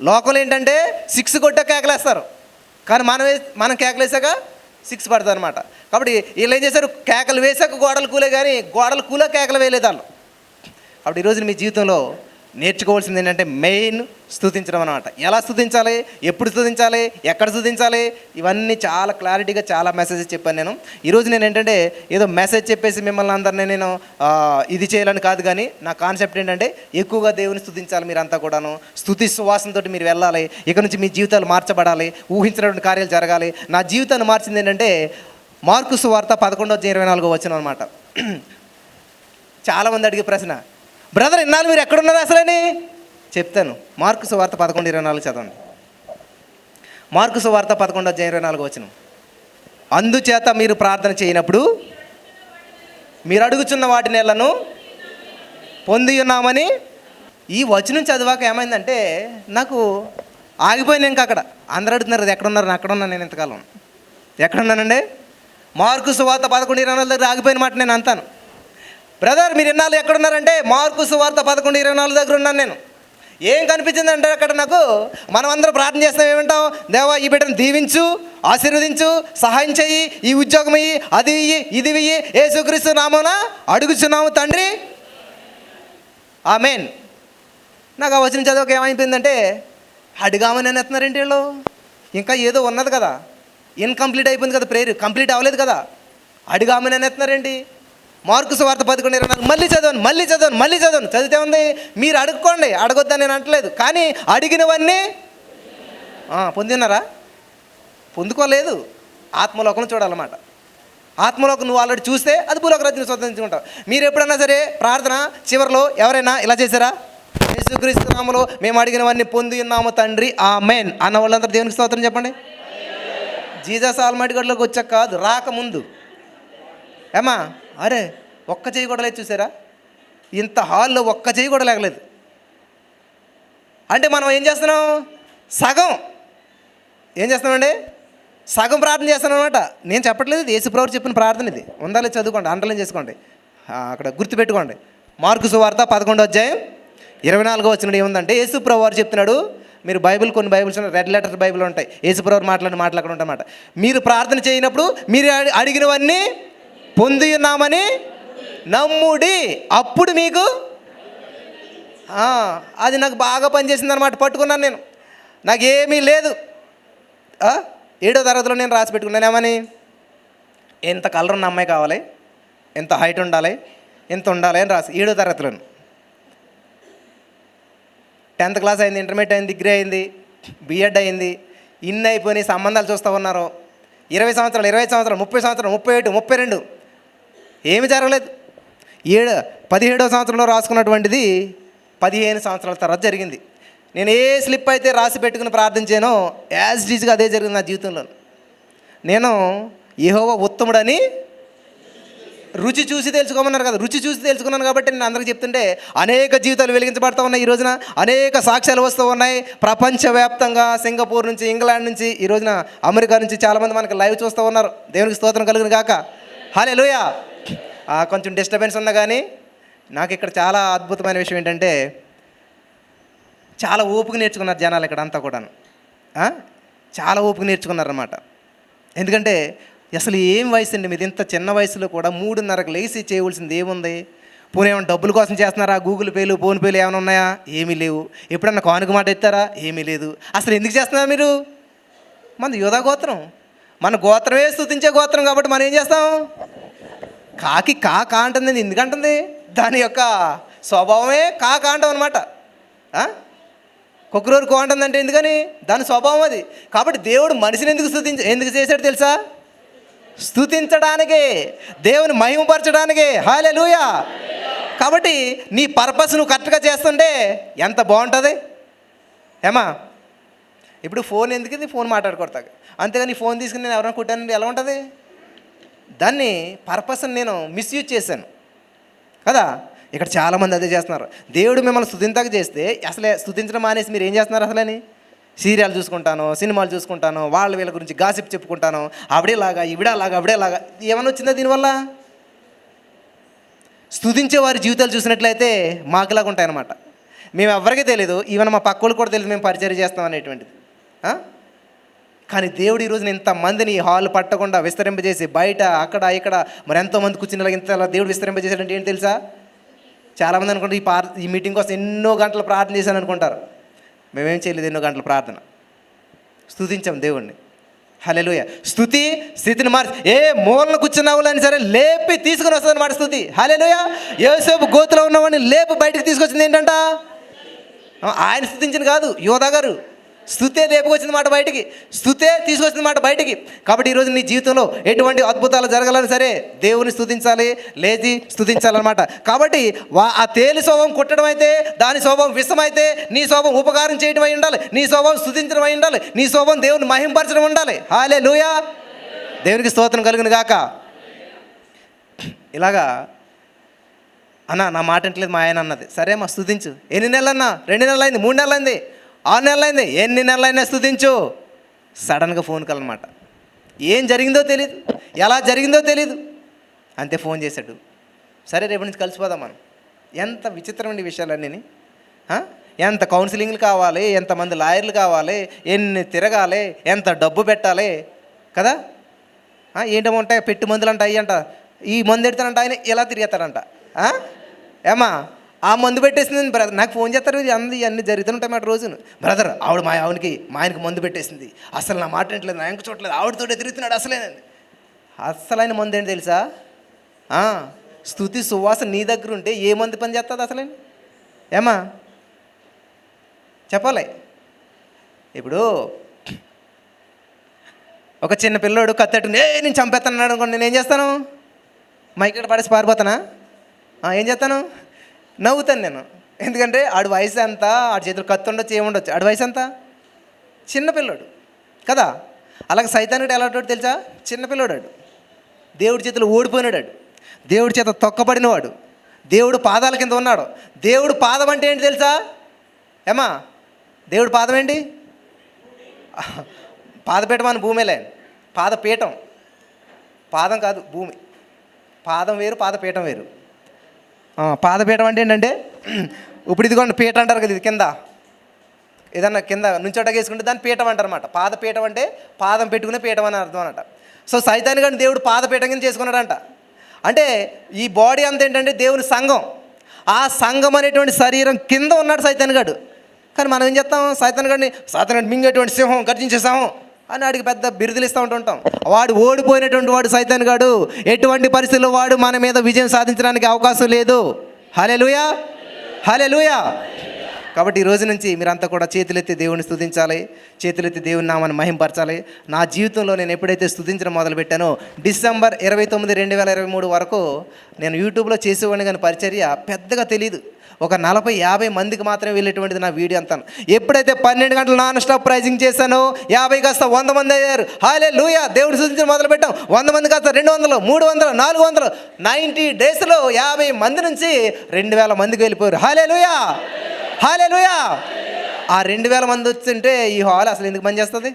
లోకంలో ఏంటంటే 6 కొట్టే కేకలేస్తారు, కానీ మనం కేకలేసాక 6 పడుతుంది అనమాట. కాబట్టి వీళ్ళు ఏం చేశారు? కేకలు వేసాక గోడలు కూలే, కానీ గోడలు కూలే కేకలు వేయలేదు వాళ్ళు. కాబట్టి ఈరోజు మీ జీవితంలో నేర్చుకోవాల్సింది ఏంటంటే మెయిన్ స్తుతించడం అనమాట. ఎలా స్తుతించాలి, ఎప్పుడు స్తుతించాలి, ఎక్కడ స్తుతించాలి, ఇవన్నీ చాలా క్లారిటీగా చాలా మెసేజెస్ చెప్పాను నేను. ఈరోజు నేను ఏంటంటే ఏదో మెసేజ్ చెప్పేసి మిమ్మల్ని అందరినీ నేను ఇది చేయాలని కాదు, కానీ నా కాన్సెప్ట్ ఏంటంటే ఎక్కువగా దేవుని స్తుతించాలి. మీరంతా కూడాను స్తుతి సువాసనతో మీరు వెళ్ళాలి. ఇక నుంచి మీ జీవితాలు మార్చబడాలి, ఊహించినటువంటి కార్యాలు జరగాలి. నా జీవితాన్ని మార్చింది ఏంటంటే మార్కు సువార్త 11:24 అనమాట. చాలామంది అడిగే ప్రశ్న, బ్రదర్ ఇన్నాళ్ళు మీరు ఎక్కడున్నారు అసలని చెప్తాను. మార్కు సువార్త 11:24 చదవండి. మార్కు సువార్త 11:24 అందుచేత మీరు ప్రార్థన చేయనప్పుడు మీరు అడుగుచున్న వాటి నెలను పొంది ఉన్నామని. ఈ వచనం చదివాక ఏమైందంటే నాకు ఆగిపోయినా. ఇంకా అక్కడ అందరూ అడుగుతున్నారు ఎక్కడున్నారు, అక్కడ ఉన్నాను నేను ఇంతకాలం. ఎక్కడున్నానండి? మార్కు సువార్త 11:24 దగ్గర ఆగిపోయిన మాట నేను అంతాను. బ్రదర్ మీరు ఇన్నాళ్ళు ఎక్కడున్నారంటే మార్కు సువార్త 11:24 దగ్గర ఉన్నాను నేను. ఏం కనిపించిందంటే అక్కడ నాకు, మనం అందరం ప్రార్థన చేస్తాం, ఏమంటాం? దేవా ఈ బిడ్డను దీవించు, ఆశీర్వదించు, సహాయం చెయ్యి, ఈ ఉద్యోగం ఇయ్యి, అది ఇయ్యి, ఇది ఇయ్యి, యేసుక్రీస్తు నామమున అడుగుచున్నాము తండ్రి, ఆమేన్. నాకు ఆ వచనం చదవక ఏమైపోయిందంటే అడిగామని అనేస్తున్నారేంటి వీళ్ళు? ఇంకా ఏదో ఉన్నది కదా, ఇన్కంప్లీట్ అయిపోయింది కదా, ప్రేయర్ కంప్లీట్ అవ్వలేదు కదా, అడిగామని అనేస్తున్నారేంటి? మార్కు సువార్త 11:24 మళ్ళీ చదవను. చదివితే ఉంది, మీరు అడుక్కోండి, అడగొద్దని నేను అంటలేదు, కానీ అడిగినవన్నీ పొంది ఉన్నారా? పొందుకోలేదు. ఆత్మలోకం చూడాలన్నమాట. ఆత్మలోకం నువ్వు ఆల్రెడీ చూస్తే అది భూలోక రాజ్యాన్ని స్వతంత్రించుకుంటావు. మీరు ఎప్పుడన్నా సరే ప్రార్థన చివరిలో ఎవరైనా ఇలా చేశారా? యేసుక్రీస్తు నామములో మేము అడిగినవన్నీ పొంది ఉన్నాము తండ్రి, ఆమేన్ అన్న వాళ్ళందరూ దేవునికి స్తోత్రం చెప్పండి. జీసస్ ఆల్మైటీ గాడ్లోకి వచ్చాక కాదు, రాకముందు. ఏమా అరే ఒక్క చేయి కూడా లేదు, చూసారా? ఇంత హాల్లో ఒక్క చేయి కూడా లేగలేదు. అంటే మనం ఏం చేస్తున్నాం? సగం ఏం చేస్తున్నామండి? సగం ప్రార్థన చేస్తున్నాం అనమాట. నేను చెప్పట్లేదు, ఇది యేసుప్రభువు చెప్పిన ప్రార్థన. ఇది ఉండాలి, చదువుకోండి, అండర్లైన్ చేసుకోండి, అక్కడ గుర్తుపెట్టుకోండి. మార్కు సువార్త 11:24 ఏముందంటే యేసుప్రభువు వారు చెప్తున్నాడు. మీరు బైబిల్, కొన్ని బైబిల్స్ రెడ్ లెటర్ బైబిల్ ఉంటాయి, యేసుప్రభువు మాట్లాడుకుంటూ ఉంటామాట. మీరు ప్రార్థన చేయనప్పుడు మీరు అడిగినవన్నీ పొంది ఉన్నామని నమ్ముడి, అప్పుడు మీకు అది నాకు బాగా పనిచేసింది అనమాట. పట్టుకున్నాను నేను, నాకేమీ లేదు. 7వ తరగతిలో నేను రాసి పెట్టుకున్నాను ఏమని, ఎంత కలర్ ఉన్న అమ్మాయి కావాలి, ఎంత హైట్ ఉండాలి, ఎంత ఉండాలి అని రాసి 7వ తరగతిలో. 10th క్లాస్ అయింది, ఇంటర్మీడియట్ అయింది, డిగ్రీ అయింది, బీఎడ్ అయింది, ఇన్ని అయిపోయినాయి. సంబంధాలు చూస్తూ ఉన్నారు. 20 సంవత్సరాలు, 25 సంవత్సరాలు, 30 సంవత్సరాలు, 31, 32, ఏమి జరగలేదు. 17వ సంవత్సరంలో రాసుకున్నటువంటిది 15 సంవత్సరాల తర్వాత జరిగింది. నేను ఏ స్లిప్ అయితే రాసి పెట్టుకుని ప్రార్థించానో యాజ్ డీజ్గా అదే జరిగింది నా జీవితంలో. నేను యెహోవా ఉత్తముడని రుచి చూసి తెలుసుకోమన్నారు కదా, రుచి చూసి తెలుసుకున్నాను కాబట్టి నేను అందరికీ చెప్తుంటే అనేక జీవితాలు వెలిగించబడుతూ ఉన్నాయి. ఈ రోజున అనేక సాక్ష్యాలు వస్తూ ఉన్నాయి. ప్రపంచవ్యాప్తంగా సింగపూర్ నుంచి, ఇంగ్లాండ్ నుంచి, ఈ రోజున అమెరికా నుంచి చాలామంది మనకి లైవ్ చూస్తూ ఉన్నారు. దేవునికి స్తోత్రం కలుగును గాక. హల్లెలూయా. కొంచెం డిస్టర్బెన్స్ ఉన్నా కానీ నాకు ఇక్కడ చాలా అద్భుతమైన విషయం ఏంటంటే, చాలా ఓపిక నేర్చుకున్నారు జనాలు ఇక్కడ అంతా కూడాను. చాలా ఓపిక నేర్చుకున్నారన్నమాట. ఎందుకంటే అసలు ఏం వయసు అండి మీది, ఇంత చిన్న వయసులో కూడా 3:30కి లేచి చేయవలసింది ఏముంది? పోనీ ఏమైనా డబ్బుల కోసం చేస్తున్నారా? గూగుల్ పేలు, ఫోన్పేలు ఏమైనా ఉన్నాయా? ఏమీ లేవు. ఎప్పుడన్నా కానుక మాట ఎత్తారా? ఏమీ లేదు. అసలు ఎందుకు చేస్తున్నారు మీరు? మనది యోధా గోత్రం, మన గోత్రమే స్తుతించే గోత్రం కాబట్టి మనం ఏం చేస్తాం? కాకి కా అంటుంది. ఎందుకంటుంది? దాని యొక్క స్వభావమే కా అంటాం అనమాట. కుక్కరోరు కో అంటుందంటే ఎందుకని? దాని స్వభావం అది. కాబట్టి దేవుడు మనిషిని ఎందుకు చేశాడు తెలుసా? స్తుతించడానికే, దేవుని మహిమపరచడానికే. హల్లెలూయా. కాబట్టి నీ పర్పస్ నువ్వు కరెక్ట్గా చేస్తుంటే ఎంత బాగుంటుంది ఏమా. ఇప్పుడు ఫోన్ ఎందుకు? ఫోన్ మాట్లాడుకోడతాక, అంతేగాని నీ ఫోన్ తీసుకుని నేను ఎవరైనా కుట్టానండి ఎలా ఉంటుంది? దాన్ని పర్పస్ని నేను మిస్యూజ్ చేశాను కదా. ఇక్కడ చాలామంది అదే చేస్తున్నారు. దేవుడు మిమ్మల్ని స్తుతింతకు చేస్తే అసలే స్తుతించడం మానేసి మీరు ఏం చేస్తున్నారు? అసలని సీరియల్ చూసుకుంటాను, సినిమాలు చూసుకుంటాను, వీళ్ళ గురించి గాసిప్ చెప్పుకుంటాను, ఆవిడేలాగా ఆవిడేలాగా. ఏమన్నా వచ్చిందా దీనివల్ల? స్తుతించే వారి జీవితాలు చూసినట్లయితే మాకులాగా ఉంటాయన్నమాట. మేము ఎవరికీ తెలియదు, ఈవెన్ మా పక్క వాళ్ళు కూడా తెలియదు మేము పరిచయం చేస్తాం అనేటువంటిది. కానీ దేవుడు ఈరోజు ఇంతమందిని హాల్ పట్టకుండా విస్తరింపజేసి బయట అక్కడ ఇక్కడ మరి ఎంతోమంది కూర్చుని ఇంత దేవుడు విస్తరింపజేశాడంటే ఏంటి తెలుసా? చాలామంది అనుకుంటారు ఈ మీటింగ్ కోసం ఎన్నో గంటలు ప్రార్థన చేశాను అనుకుంటారు. మేమేం చేయలేదు ఎన్నో గంటల ప్రార్థన, స్తుతించాం దేవుణ్ణి. హల్లెలూయా. స్తుతి స్థితిని మార్చి ఏ మూలను కూర్చున్నావులని సరే లేపి తీసుకుని వస్తుంది అన్నమాట స్తుతి. హల్లెలూయా. యోసేపు గోతులో ఉన్నవాడిని లేపి బయటకు తీసుకొచ్చింది ఏంటంట? ఆయన స్తుతించింది కాదు, యోధా గారు. స్తుతే లేపుకొచ్చింది మాట బయటికి, స్తుతే తీసుకొచ్చింది మాట బయటికి. కాబట్టి ఈరోజు నీ జీవితంలో ఎటువంటి అద్భుతాలు జరగాలని సరే దేవుని స్తుతించాలి, లేచి స్తుతించాలన్నమాట. కాబట్టి ఆ తేలి స్వభావం కుట్టడం అయితే, దాని స్వభావం విషమైతే, నీ స్వభావం ఉపకారం చేయడం అయి ఉండాలి, నీ స్వభావం స్తుతించడం అయి ఉండాలి, నీ స్వభావం దేవుని మహింపరచడం ఉండాలి. హల్లెలూయా. దేవునికి స్తోత్రం కలుగును గాక. ఇలాగా నా మాట అంటలేదు మా ఆయన అన్నది. సరే అమ్మా స్తుతించు. ఎన్ని నెలలన్నా? 2 నెలలు అయింది, 3 నెలలు అయింది, 6 నెలలు అయింది, ఎన్ని నెలలైనా స్తుతించు. సడన్గా ఫోన్ కాల్ అనమాట. ఏం జరిగిందో తెలీదు, ఎలా జరిగిందో తెలీదు, అంతే ఫోన్ చేశాడు. సరే రేపటి నుంచి కలిసిపోదాం మనం. ఎంత విచిత్రమైన విషయాలన్నీ. ఎంత కౌన్సిలింగ్లు కావాలి, ఎంతమంది లాయర్లు కావాలి, ఎన్ని తిరగాలి, ఎంత డబ్బు పెట్టాలి కదా. ఏంటో ఉంటాయి పెట్టి మందులు అంట, అయ్యి అంట, ఈ మందు ఎడతానంట, ఆయన ఎలా తిరిగేస్తాడంట. ఏమా ఆ మందు పెట్టేసింది బ్రదర్, నాకు ఫోన్ చేస్తారు, ఇవన్నీ జరుగుతుంటాయి మాట రోజును. బ్రదర్ మా ఆయనకి మందు పెట్టేసింది, అసలు నా మాట ఏంటలేదు, నా ఇంక చూడలేదు, ఆవిడతోటే తిరుగుతున్నాడు. అసలైన మందు ఏంటి తెలుసా? స్తుతి సువాసన నీ దగ్గర ఉంటే ఏ మందు పని చేస్తుంది అసలేని? ఏమా చెప్పాలి. ఇప్పుడు ఒక చిన్న పిల్లోడు కత్తెట్టు నేను చంపేస్తాను అనుకోండి, నేను ఏం చేస్తాను? మైక్కడ పడేసి పారిపోతానా? ఏం చేస్తాను? నవ్వుతాను నేను. ఎందుకంటే ఆడి వయసు ఎంత, ఆడి చేతులు కత్తి ఉండొచ్చు, ఏముండొచ్చు, ఆడి వయసు ఎంత, చిన్నపిల్లోడు కదా. అలాగే సైతానుడు ఎలా ఉంటాడు తెలుసా? చిన్నపిల్లోడు, దేవుడి చేతులు ఓడిపోయినాడు, దేవుడి చేత తొక్కబడినవాడు, దేవుడు పాదాల కింద ఉన్నాడు. దేవుడు పాదం అంటే ఏంటి తెలుసా? ఏమా దేవుడు పాదం ఏంటి? పాదపీఠం అని భూమిలే, పాదపీఠం, పాదం కాదు భూమి. పాదం వేరు, పాదపీఠం వేరు. పాదపీఠం అంటే ఏంటంటే ఇప్పుడు ఇదిగోండి పీఠ అంటారు కదా, ఇది కింద ఏదన్నా కింద నుంచోటగేసుకుంటే దాన్ని పీఠం అంటారు అన్నమాట. పాదపీఠం అంటే పాదం పెట్టుకునే పీఠం అని అర్థం అనమాట. సో సైతాన్ని కానీ దేవుడు పాదపీఠం కింద చేసుకున్నాడంట. అంటే ఈ బాడీ అంతా ఏంటంటే దేవుని సంఘం. ఆ సంఘం అనేటువంటి శరీరం కింద ఉన్నాడు సైతాన్గాడు. కానీ మనం ఏం చేస్తాం, సైతాన్గాడిని మింగేటువంటి సింహం, గర్జించే సింహం అని వాడికి పెద్ద బిరుదులు ఇస్తూ ఉంటుంటాం. వాడు ఓడిపోయినటువంటి వాడు సైతాన్గాడు. ఎటువంటి పరిస్థితుల్లో వాడు మన మీద విజయం సాధించడానికి అవకాశం లేదు. హల్లెలూయా, హల్లెలూయా. కాబట్టి ఈ రోజు నుంచి మీరంతా కూడా చేతులెత్తి దేవుని స్తుతించాలి, చేతులెత్తి దేవుని నామాన్ని మహింపరచాలి. నా జీవితంలో నేను ఎప్పుడైతే స్తుతించడం మొదలుపెట్టానో డిసెంబర్ 29, 2023 వరకు నేను యూట్యూబ్లో చేసేవాడిని, కానీ పరిచర్య పెద్దగా తెలియదు. ఒక 40-50 మందికి మాత్రమే వెళ్ళేటువంటిది నా వీడియో అంతా. ఎప్పుడైతే 12 గంటలు నాన్ స్టాప్ ప్రైజింగ్ చేశానో 50 కాస్త 100 మంది అయ్యారు. హల్లెలూయా, దేవుడి స్తుతించడం మొదలుపెట్టాం. 100 మంది కాస్త 200, 300, 400, 90 డేస్లో 50 మంది నుంచి 2000 మందికి వెళ్ళిపోయారు. హల్లెలూయా, హల్లెలూయా. ఆ 2000 మంది వచ్చింటే ఈ హాల్ అసలు ఎందుకు పనిచేస్తుంది?